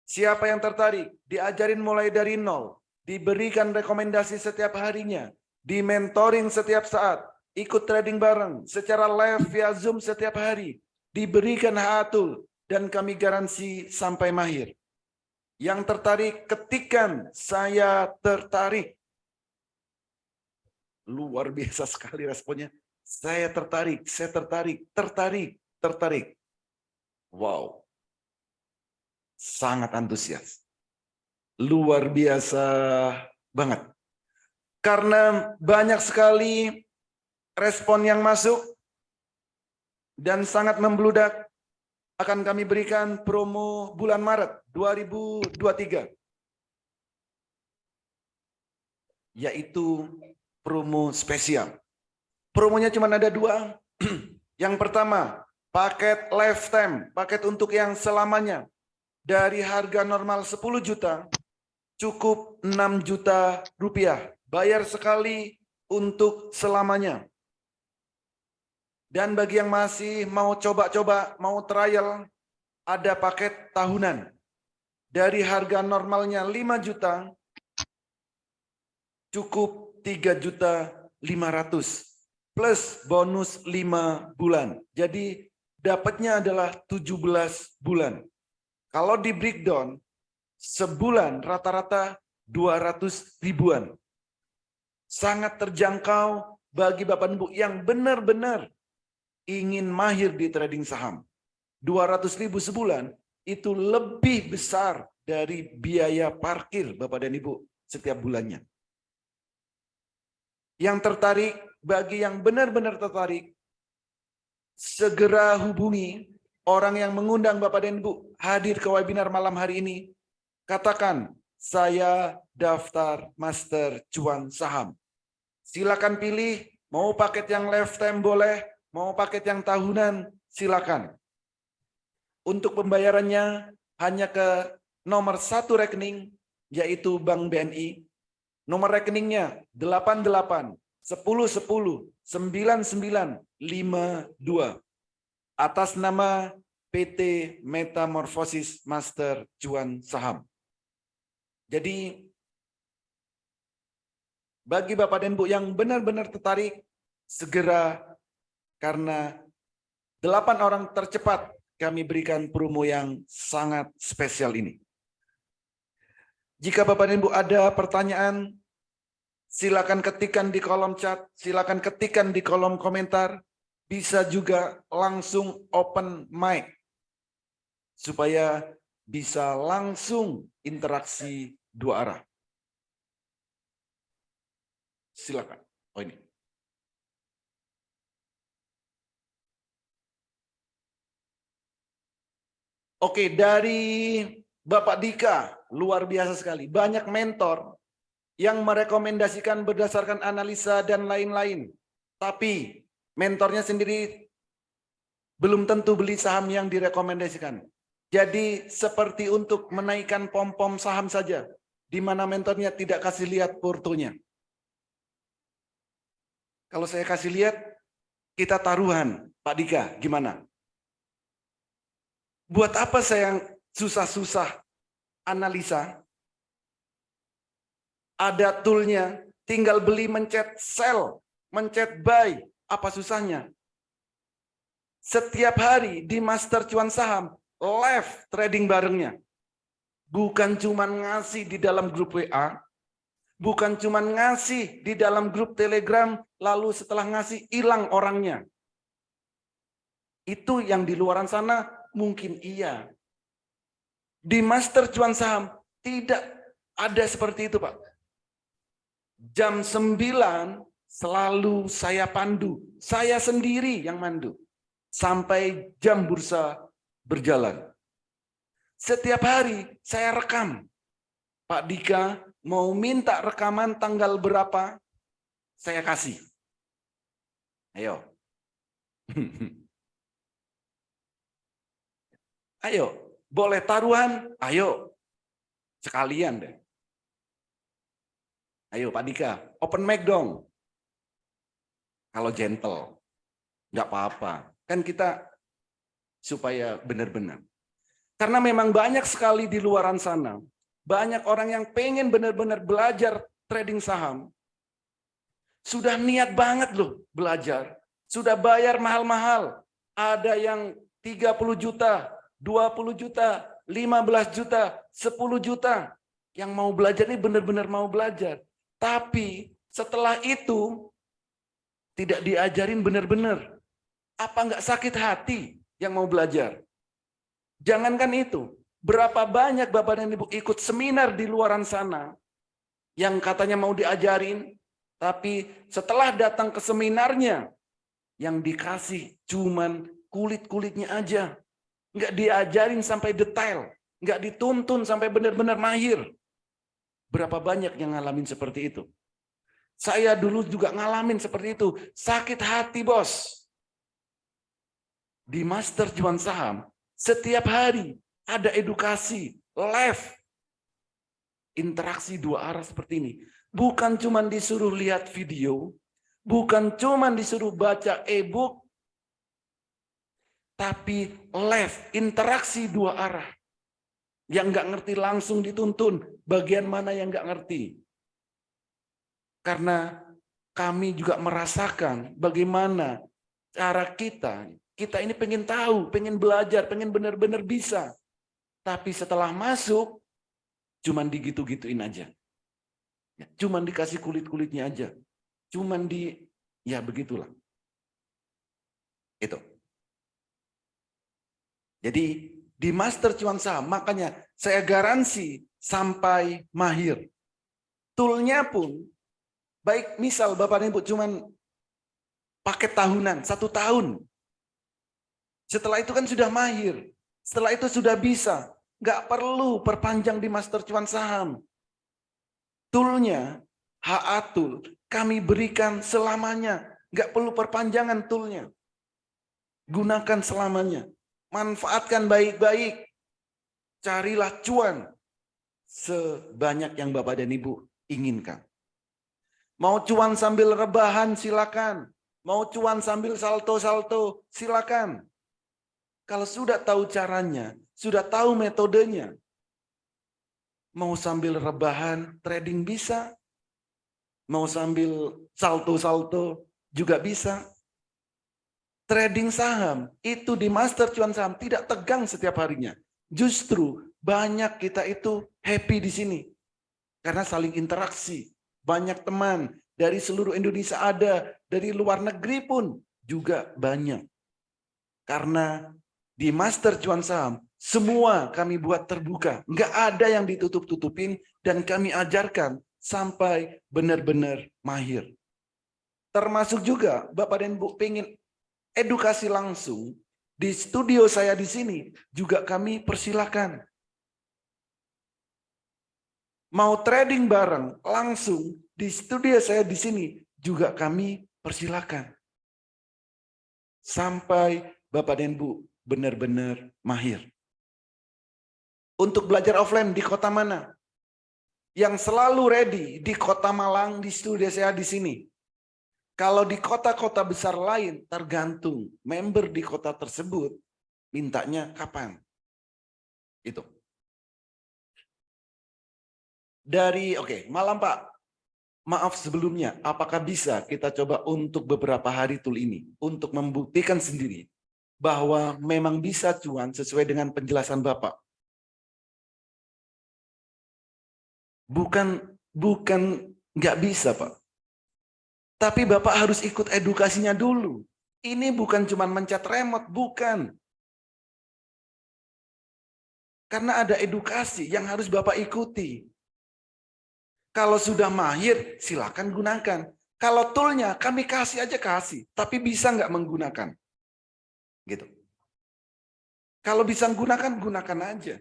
Siapa yang tertarik? Diajarin mulai dari nol. Diberikan rekomendasi setiap harinya. Di mentoring setiap saat. Ikut trading bareng secara live via Zoom setiap hari. Diberikan hak atur dan kami garansi sampai mahir. Yang tertarik, ketikkan saya tertarik. Luar biasa sekali responnya. Saya tertarik, saya tertarik. Wow. Sangat antusias. Luar biasa banget. Karena banyak sekali respon yang masuk dan sangat membludak, akan kami berikan promo bulan Maret 2023. Yaitu promo spesial. Promonya cuma ada 2. Yang pertama, paket lifetime, paket untuk yang selamanya. Dari harga normal 10 juta, cukup 6 juta rupiah. Bayar sekali untuk selamanya. Dan bagi yang masih mau coba-coba, mau trial, ada paket tahunan. Dari harga normalnya 5 juta, cukup 3.500.000 plus bonus 5 bulan. Jadi dapatnya adalah 17 bulan. Kalau di breakdown, sebulan rata-rata 200 ribuan. Sangat terjangkau bagi Bapak Ibu yang benar-benar ingin mahir di trading saham. 200 ribu sebulan itu lebih besar dari biaya parkir Bapak dan Ibu setiap bulannya. Yang tertarik, bagi yang benar-benar tertarik, segera hubungi orang yang mengundang Bapak dan Ibu hadir ke webinar malam hari ini. Katakan, saya daftar Master Cuan Saham. Silakan pilih, mau paket yang lifetime boleh, mau paket yang tahunan, silakan. Untuk pembayarannya hanya ke nomor 1 rekening, yaitu Bank BNI. Nomor rekeningnya 88 10 10 99 52 atas nama PT Metamorfosis Master Cuan Saham. Jadi bagi Bapak dan Ibu yang benar-benar tertarik, segera, karena 8 orang tercepat kami berikan promo yang sangat spesial ini. Jika Bapak dan Ibu ada pertanyaan, silakan ketikkan di kolom chat, silakan ketikkan di kolom komentar, bisa juga langsung open mic supaya bisa langsung interaksi 2 arah. Silakan. Oh ini. Oke, dari Bapak Dika, luar biasa sekali. Banyak mentor yang merekomendasikan berdasarkan analisa dan lain-lain. Tapi mentornya sendiri belum tentu beli saham yang direkomendasikan. Jadi seperti untuk menaikkan pom-pom saham saja, di mana mentornya tidak kasih lihat portonya. Kalau saya kasih lihat, kita taruhan, Pak Dika, gimana? Buat apa saya yang susah-susah analisa? Ada toolnya, tinggal beli mencet sell, mencet buy, apa susahnya? Setiap hari di Master Cuan Saham, live trading barengnya. Bukan cuma ngasih di dalam grup WA, bukan cuma ngasih di dalam grup Telegram, lalu setelah ngasih hilang orangnya. Itu yang di luaran sana mungkin iya. Di Master Cuan Saham tidak ada seperti itu, Pak. Jam 9 selalu saya pandu. Saya sendiri yang mandu. Sampai jam bursa berjalan. Setiap hari saya rekam. Pak Dika mau minta rekaman tanggal berapa, saya kasih. Ayo. Ayo, boleh taruhan? Ayo. Sekalian deh. Ayo Pak Dika, open mic dong. Kalau gentle, nggak apa-apa. Kan kita supaya benar-benar. Karena memang banyak sekali di luaran sana, banyak orang yang pengen benar-benar belajar trading saham. Sudah niat banget loh belajar. Sudah bayar mahal-mahal. Ada yang 30 juta, 20 juta, 15 juta, 10 juta. Yang mau belajar ini benar-benar mau belajar. Tapi setelah itu, Tidak diajarin benar-benar. Apa nggak sakit hati yang mau belajar? Jangankan itu, berapa banyak Bapak dan Ibu ikut seminar di luaran sana yang katanya mau diajarin, tapi setelah datang ke seminarnya, yang dikasih cuman kulit-kulitnya aja. Nggak diajarin sampai detail, nggak dituntun sampai benar-benar mahir. Berapa banyak yang ngalamin seperti itu? Saya dulu juga ngalamin seperti itu. Sakit hati, bos. Di Master Cuan Saham, setiap hari ada edukasi, live, interaksi dua arah seperti ini. Bukan cuma disuruh lihat video, bukan cuma disuruh baca e-book, tapi live, interaksi dua arah. Yang nggak ngerti langsung dituntun, bagian mana yang nggak ngerti. Karena kami juga merasakan bagaimana cara kita ini pengen tahu, pengen belajar, pengen benar-benar bisa. Tapi setelah masuk, cuman digitu-gituin aja. Cuman dikasih kulit-kulitnya aja. Cuman ya begitulah. Itu. Jadi di Master Cuan Saham, makanya saya garansi sampai mahir. Toolnya pun, baik misal Bapak dan Ibu cuman paket tahunan, 1 tahun. Setelah itu kan sudah mahir. Setelah itu sudah bisa. Nggak perlu perpanjang di Master Cuan Saham. Toolnya, HA Tool, kami berikan selamanya. Nggak perlu perpanjangan toolnya. Gunakan selamanya. Manfaatkan baik-baik. Carilah cuan sebanyak yang Bapak dan Ibu inginkan. Mau cuan sambil rebahan, silakan. Mau cuan sambil salto-salto, silakan. Kalau sudah tahu caranya, sudah tahu metodenya, mau sambil rebahan, trading bisa. Mau sambil salto-salto juga bisa. Trading saham, itu di Master Cuan Saham tidak tegang setiap harinya. Justru banyak kita itu happy di sini. Karena saling interaksi. Banyak teman dari seluruh Indonesia ada, dari luar negeri pun juga banyak. Karena di Master Cuan Saham, semua kami buat terbuka. Nggak ada yang ditutup-tutupin dan kami ajarkan sampai benar-benar mahir. Termasuk juga Bapak dan Ibu pengen edukasi langsung, di studio saya di sini juga kami persilakan. Mau trading bareng langsung di studio saya di sini juga kami persilakan. Sampai Bapak dan Ibu benar-benar mahir. Untuk belajar offline di kota mana? Yang selalu ready di Kota Malang, di studio saya di sini. Kalau di kota-kota besar lain, tergantung member di kota tersebut mintanya kapan. Itu. Oke, malam Pak. Maaf sebelumnya, apakah bisa kita coba untuk beberapa hari tool ini untuk membuktikan sendiri bahwa memang bisa cuan sesuai dengan penjelasan Bapak. Bukan nggak bisa, Pak. Tapi Bapak harus ikut edukasinya dulu. Ini bukan cuma mencet remote, bukan. Karena ada edukasi yang harus Bapak ikuti. Kalau sudah mahir, silakan gunakan. Kalau toolnya kami kasih aja kasih, tapi bisa nggak menggunakan? Gitu. Kalau bisa gunakan, gunakan aja.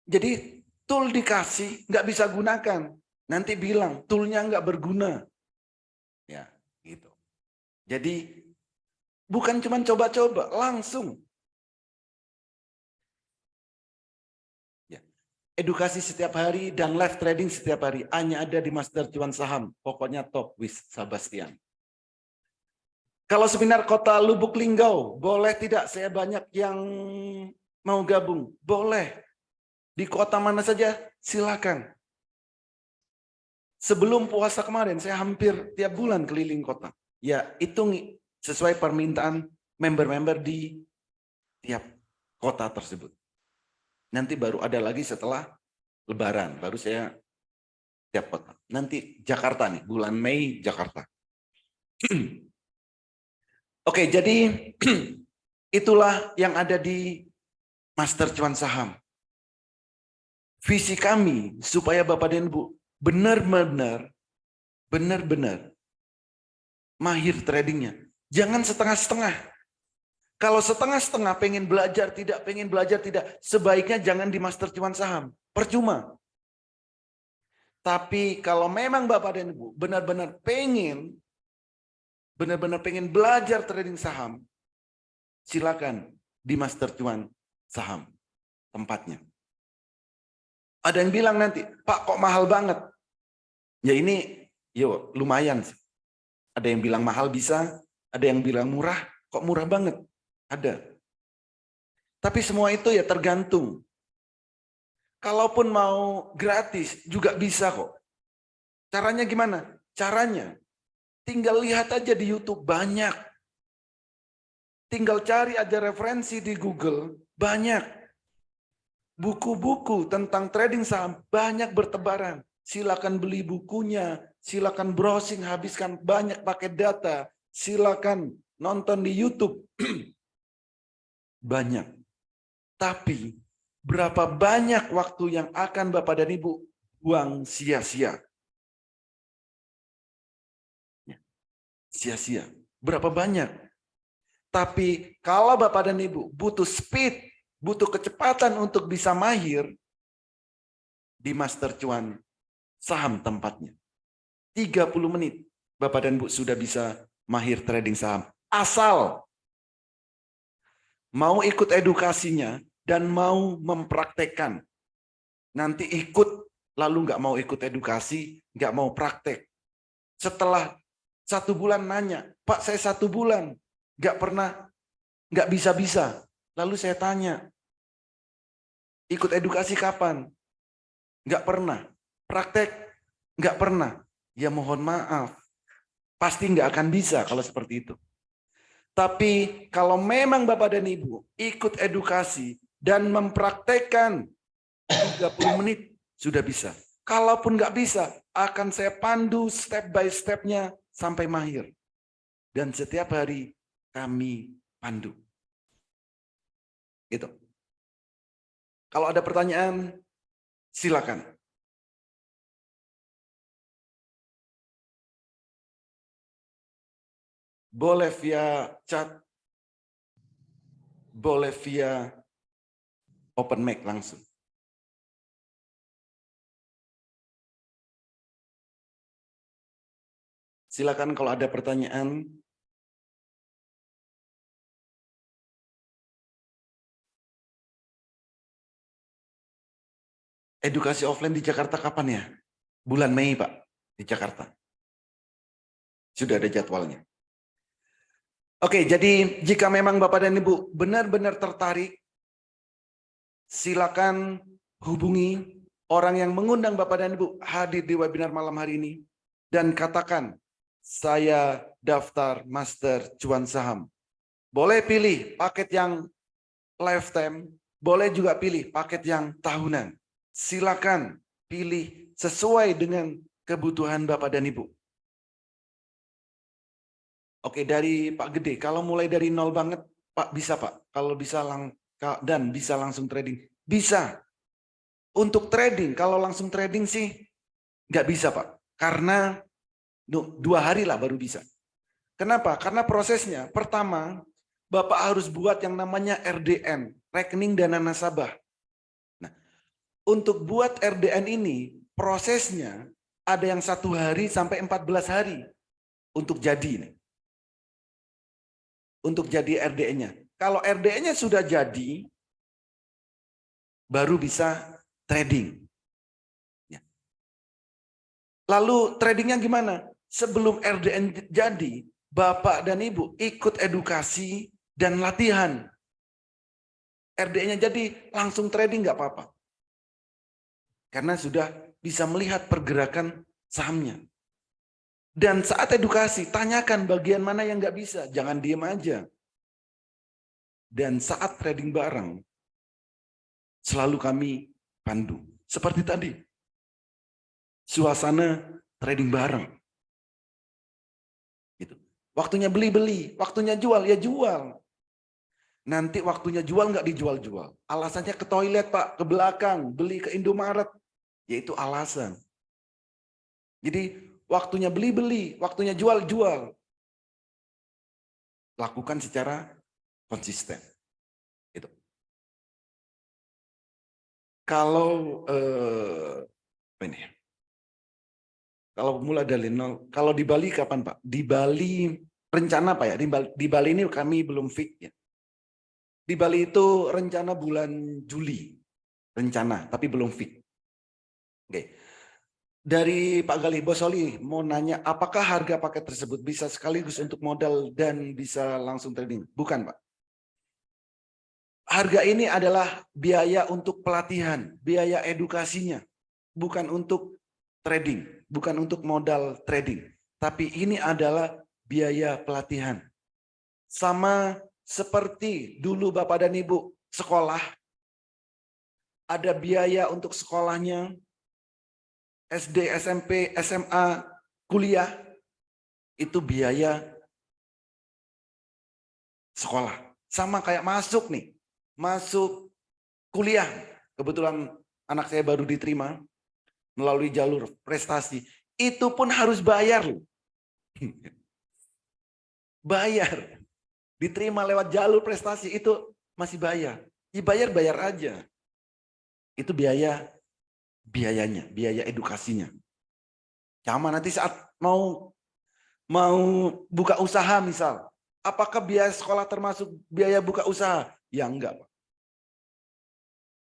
Jadi tool dikasih, nggak bisa gunakan. Nanti bilang, toolnya nggak berguna. Ya, gitu. Jadi, bukan cuma coba-coba, langsung. Ya. Edukasi setiap hari dan live trading setiap hari. Hanya ada di Master Cuan Saham. Pokoknya top with Sebastian. Kalau seminar Kota Lubuk Linggau, boleh tidak? Saya banyak yang mau gabung. Boleh. Di kota mana saja, silakan. Sebelum puasa kemarin, saya hampir tiap bulan keliling kota. Ya, hitung sesuai permintaan member-member di tiap kota tersebut. Nanti baru ada lagi setelah Lebaran, baru saya tiap kota. Nanti Jakarta nih, bulan Mei Jakarta. Oke, jadi itulah yang ada di Master Cuan Saham. Visi kami supaya Bapak dan Ibu benar-benar mahir tradingnya. Jangan setengah-setengah. Kalau setengah-setengah pengen belajar tidak, sebaiknya jangan di Master Cuan Saham. Percuma. Tapi kalau memang Bapak dan Ibu benar-benar pengen belajar trading saham, silakan di Master Cuan Saham tempatnya. Ada yang bilang nanti, Pak kok mahal banget? Ya ini, lumayan sih. Ada yang bilang mahal bisa, ada yang bilang murah, kok murah banget? Ada. Tapi semua itu ya tergantung. Kalaupun mau gratis juga bisa kok. Caranya gimana? Caranya tinggal lihat aja di YouTube banyak. Tinggal cari aja referensi di Google banyak. Buku-buku tentang trading saham banyak bertebaran. Silakan beli bukunya, silakan browsing, habiskan banyak paket data, silakan nonton di YouTube. Banyak. Tapi berapa banyak waktu yang akan Bapak dan Ibu buang sia-sia? Sia-sia. Berapa banyak? Tapi kalau Bapak dan Ibu butuh speed, butuh kecepatan untuk bisa mahir, di Master Cuan Saham tempatnya. 30 menit Bapak dan Ibu sudah bisa mahir trading saham. Asal mau ikut edukasinya dan mau mempraktekkan. Nanti ikut lalu nggak mau ikut edukasi, nggak mau praktek. Setelah 1 bulan nanya, Pak saya 1 bulan nggak bisa-bisa. Lalu saya tanya, ikut edukasi kapan? Nggak pernah. Praktek? Nggak pernah. Ya mohon maaf. Pasti nggak akan bisa kalau seperti itu. Tapi kalau memang Bapak dan Ibu ikut edukasi dan mempraktekkan 30 menit sudah bisa. Kalaupun nggak bisa, akan saya pandu step by step-nya sampai mahir. Dan setiap hari kami pandu. Gitu. Kalau ada pertanyaan, silakan. Boleh via chat, boleh via open mic langsung. Silakan kalau ada pertanyaan. Edukasi offline di Jakarta kapan ya? Bulan Mei, Pak, di Jakarta. Sudah ada jadwalnya. Oke, jadi jika memang Bapak dan Ibu benar-benar tertarik, silakan hubungi orang yang mengundang Bapak dan Ibu hadir di webinar malam hari ini dan katakan, saya daftar Master Cuan Saham. Boleh pilih paket yang lifetime, boleh juga pilih paket yang tahunan. Silakan pilih sesuai dengan kebutuhan Bapak dan Ibu. Oke, dari Pak Gede, kalau mulai dari nol banget, Pak bisa Pak? Kalau bisa dan bisa langsung trading? Bisa. Untuk trading, kalau langsung trading sih nggak bisa Pak. Karena 2 hari lah baru bisa. Kenapa? Karena prosesnya, pertama, Bapak harus buat yang namanya RDN, rekening dana nasabah. Nah, untuk buat RDN ini, prosesnya ada yang 1 hari sampai 14 hari untuk jadi. Untuk jadi RDN-nya. Kalau RDN-nya sudah jadi, baru bisa trading. Ya. Lalu tradingnya gimana? Sebelum RDN jadi, Bapak dan Ibu ikut edukasi dan latihan. RDN-nya jadi, langsung trading nggak apa-apa. Karena sudah bisa melihat pergerakan sahamnya. Dan saat edukasi, tanyakan bagian mana yang nggak bisa. Jangan diem aja. Dan saat trading bareng, selalu kami pandu. Seperti tadi. Suasana trading bareng. Gitu. Waktunya beli-beli, waktunya jual, ya jual. Nanti waktunya jual nggak dijual-jual. Alasannya ke toilet Pak, ke belakang, beli ke Indomaret. Yaitu alasan. Jadi waktunya beli-beli, waktunya jual-jual. Lakukan secara konsisten. Itu. Kalau ini, kalau mulai dari nol, kalau di Bali kapan Pak? Di Bali rencana Pak ya? Di Bali ini kami belum fix ya. Di Bali itu rencana bulan Juli, rencana, tapi belum fix. Oke. Dari Pak Galih Bosoli mau nanya, apakah harga paket tersebut bisa sekaligus untuk modal dan bisa langsung trading? Bukan Pak. Harga ini adalah biaya untuk pelatihan, biaya edukasinya, bukan untuk trading, bukan untuk modal trading. Tapi ini adalah biaya pelatihan. Sama seperti dulu Bapak dan Ibu sekolah, ada biaya untuk sekolahnya, SD, SMP, SMA, kuliah, itu biaya sekolah. Sama kayak masuk nih, masuk kuliah. Kebetulan anak saya baru diterima melalui jalur prestasi. Itu pun harus bayar loh. Bayar. Diterima lewat jalur prestasi itu masih bayar. Ya bayar aja. Itu biayanya, biaya edukasinya. Sama nanti saat mau buka usaha misal, apakah biaya sekolah termasuk biaya buka usaha? Ya enggak, Pak.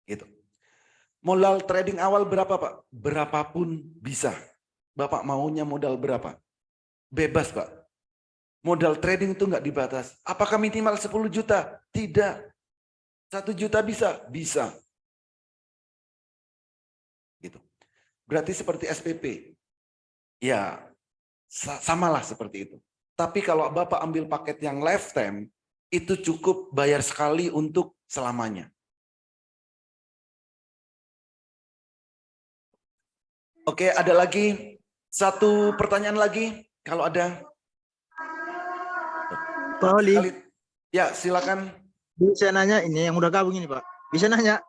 Gitu. Modal trading awal berapa, Pak? Berapapun bisa. Bapak maunya modal berapa? Bebas, Pak. Modal trading itu enggak dibatas. Apakah minimal 10 juta? Tidak. 1 juta bisa? Bisa. Gitu. Berarti seperti SPP. Ya, samalah seperti itu. Tapi kalau Bapak ambil paket yang lifetime, itu cukup bayar sekali untuk selamanya. Oke, ada lagi satu pertanyaan lagi, kalau ada. Pak Oli, Ya, silakan. bisa nanya ini yang udah gabung ini Pak. Bisa nanya.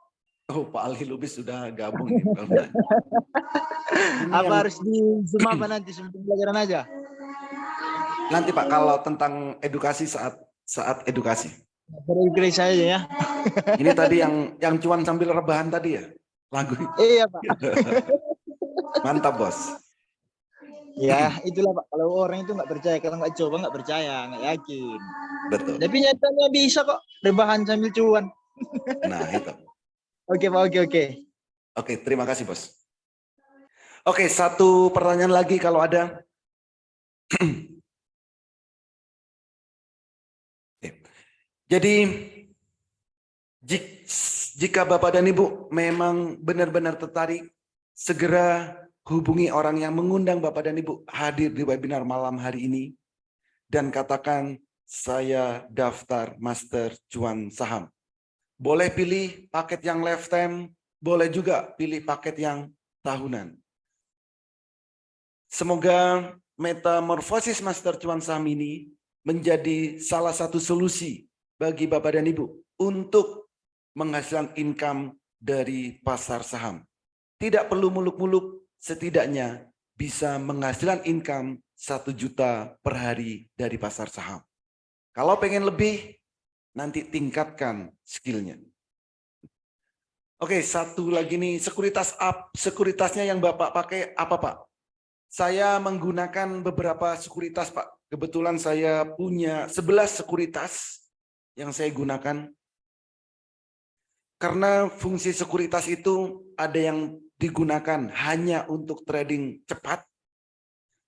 Oh, Pak Ali Lubis sudah gabung. Apa harus di Zoom apa nanti sebelum pelajaran aja? Nanti Pak, kalau tentang edukasi saat edukasi. Beri saya aja ya. Ini tadi yang cuan sambil rebahan tadi ya, lagu. Iya Pak. Mantap Bos. Ya itulah Pak. Kalau orang itu nggak percaya, kalau nggak coba nggak percaya, nggak yakin. Betul. Tapi nyatanya bisa kok rebahan sambil cuan. Nah itu. Oke Pak, oke. Oke, terima kasih Bos. Oke, satu pertanyaan lagi kalau ada. Jadi jika Bapak dan Ibu memang benar-benar tertarik, segera hubungi orang yang mengundang Bapak dan Ibu hadir di webinar malam hari ini dan katakan saya daftar Master Cuan Saham. Boleh pilih paket yang lifetime, boleh juga pilih paket yang tahunan. Semoga metamorfosis Master Cuan Saham ini menjadi salah satu solusi bagi Bapak dan Ibu untuk menghasilkan income dari pasar saham. Tidak perlu muluk-muluk, setidaknya bisa menghasilkan income 1 juta per hari dari pasar saham. Kalau pengen lebih, nanti tingkatkan skillnya. Oke, satu lagi nih, sekuritasnya yang Bapak pakai apa Pak? Saya menggunakan beberapa sekuritas Pak. Kebetulan saya punya 11 sekuritas yang saya gunakan. Karena fungsi sekuritas itu ada yang digunakan hanya untuk trading cepat,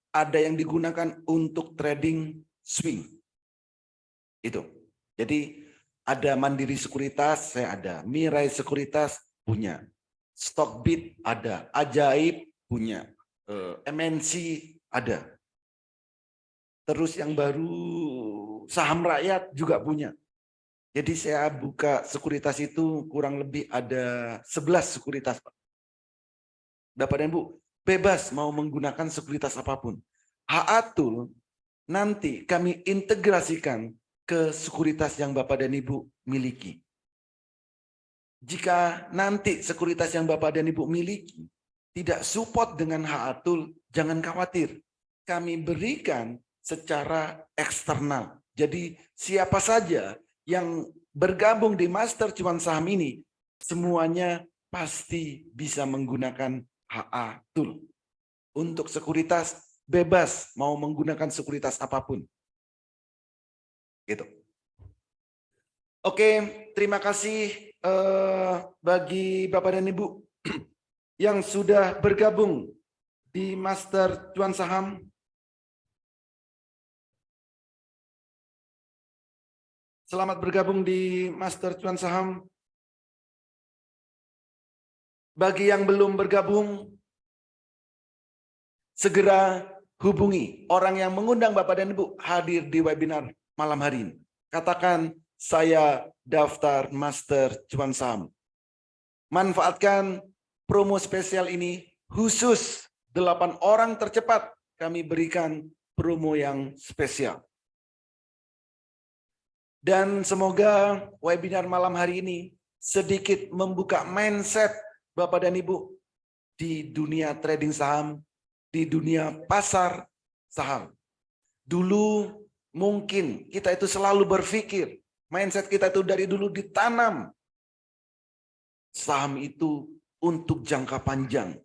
ada yang digunakan untuk trading swing. Itu. Jadi ada Mandiri Sekuritas, saya ada. Mirai Sekuritas punya. Stockbit ada. Ajaib punya. MNC ada. Terus yang baru Saham Rakyat juga punya. Jadi saya buka sekuritas itu kurang lebih ada 11 sekuritas, Pak. Bapak dan Ibu, bebas mau menggunakan sekuritas apapun. HATul nanti kami integrasikan ke sekuritas yang Bapak dan Ibu miliki. Jika nanti sekuritas yang Bapak dan Ibu miliki tidak support dengan Haatul, jangan khawatir. Kami berikan secara eksternal. Jadi siapa saja yang bergabung di Master Cuan Saham ini, semuanya pasti bisa menggunakan Haatul. Untuk sekuritas, bebas mau menggunakan sekuritas apapun. Gitu. Oke, terima kasih bagi Bapak dan Ibu yang sudah bergabung di Master Cuan Saham. Selamat bergabung di Master Cuan Saham. Bagi yang belum bergabung, segera hubungi orang yang mengundang Bapak dan Ibu hadir di webinar malam hari ini. Katakan, saya daftar Master Cuan Saham. Manfaatkan promo spesial ini, khusus 8 orang tercepat kami berikan promo yang spesial. Dan semoga webinar malam hari ini sedikit membuka mindset Bapak dan Ibu di dunia trading saham, di dunia pasar saham. Dulu mungkin kita itu selalu berpikir, mindset kita itu dari dulu ditanam. Saham itu untuk jangka panjang.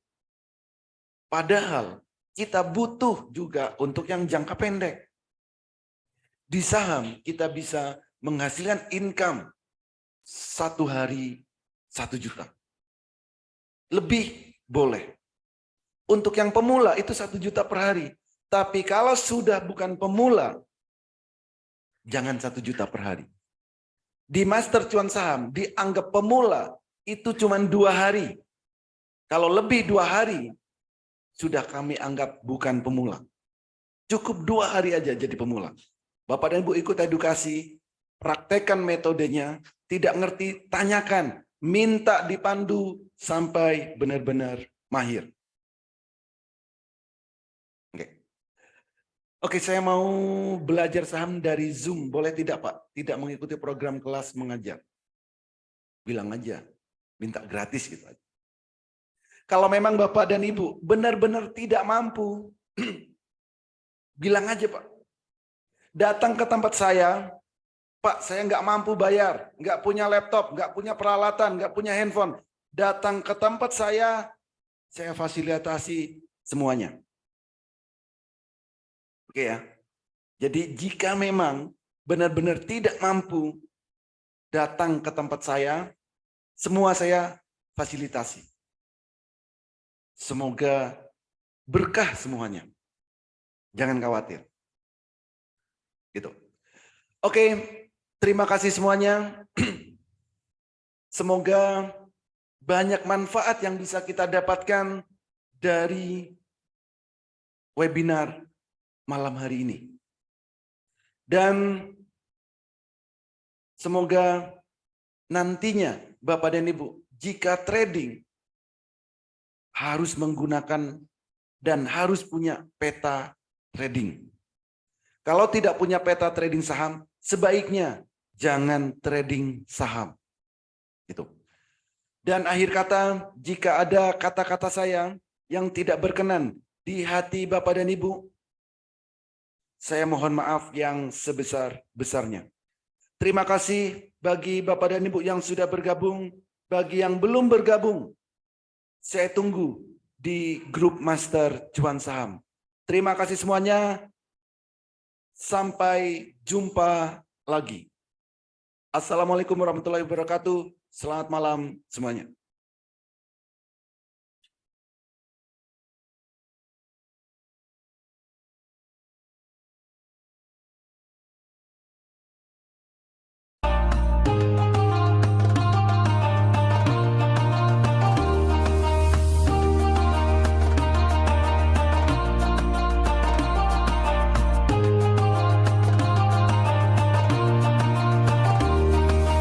Padahal kita butuh juga untuk yang jangka pendek. Di saham kita bisa menghasilkan income 1 hari 1 juta. Lebih boleh. Untuk yang pemula itu 1 juta per hari. Tapi kalau sudah bukan pemula, jangan 1 juta per hari. Di Master Cuan Saham dianggap pemula itu cuma 2 hari. Kalau lebih 2 hari, sudah kami anggap bukan pemula. Cukup 2 hari aja jadi pemula. Bapak dan Ibu ikut edukasi, praktekkan metodenya, tidak ngerti, tanyakan, minta dipandu sampai benar-benar mahir. Oke, saya mau belajar saham dari Zoom. Boleh tidak, Pak? Tidak mengikuti program kelas mengajar. Bilang aja, minta gratis gitu aja. Kalau memang Bapak dan Ibu benar-benar tidak mampu, bilang aja, Pak. Datang ke tempat saya, Pak, saya nggak mampu bayar, nggak punya laptop, nggak punya peralatan, nggak punya handphone. Datang ke tempat saya fasilitasi semuanya. Oke ya. Jadi jika memang benar-benar tidak mampu datang ke tempat saya, semua saya fasilitasi. Semoga berkah semuanya. Jangan khawatir. Gitu. Oke, terima kasih semuanya. Semoga banyak manfaat yang bisa kita dapatkan dari webinar malam hari ini. Dan semoga nantinya Bapak dan Ibu, jika trading harus menggunakan dan harus punya peta trading. Kalau tidak punya peta trading saham, sebaiknya jangan trading saham. Gitu. Dan akhir kata, jika ada kata-kata saya yang tidak berkenan di hati Bapak dan Ibu, saya mohon maaf yang sebesar-besarnya. Terima kasih bagi Bapak dan Ibu yang sudah bergabung. Bagi yang belum bergabung, saya tunggu di grup Master Cuan Saham. Terima kasih semuanya. Sampai jumpa lagi. Assalamualaikum warahmatullahi wabarakatuh. Selamat malam semuanya.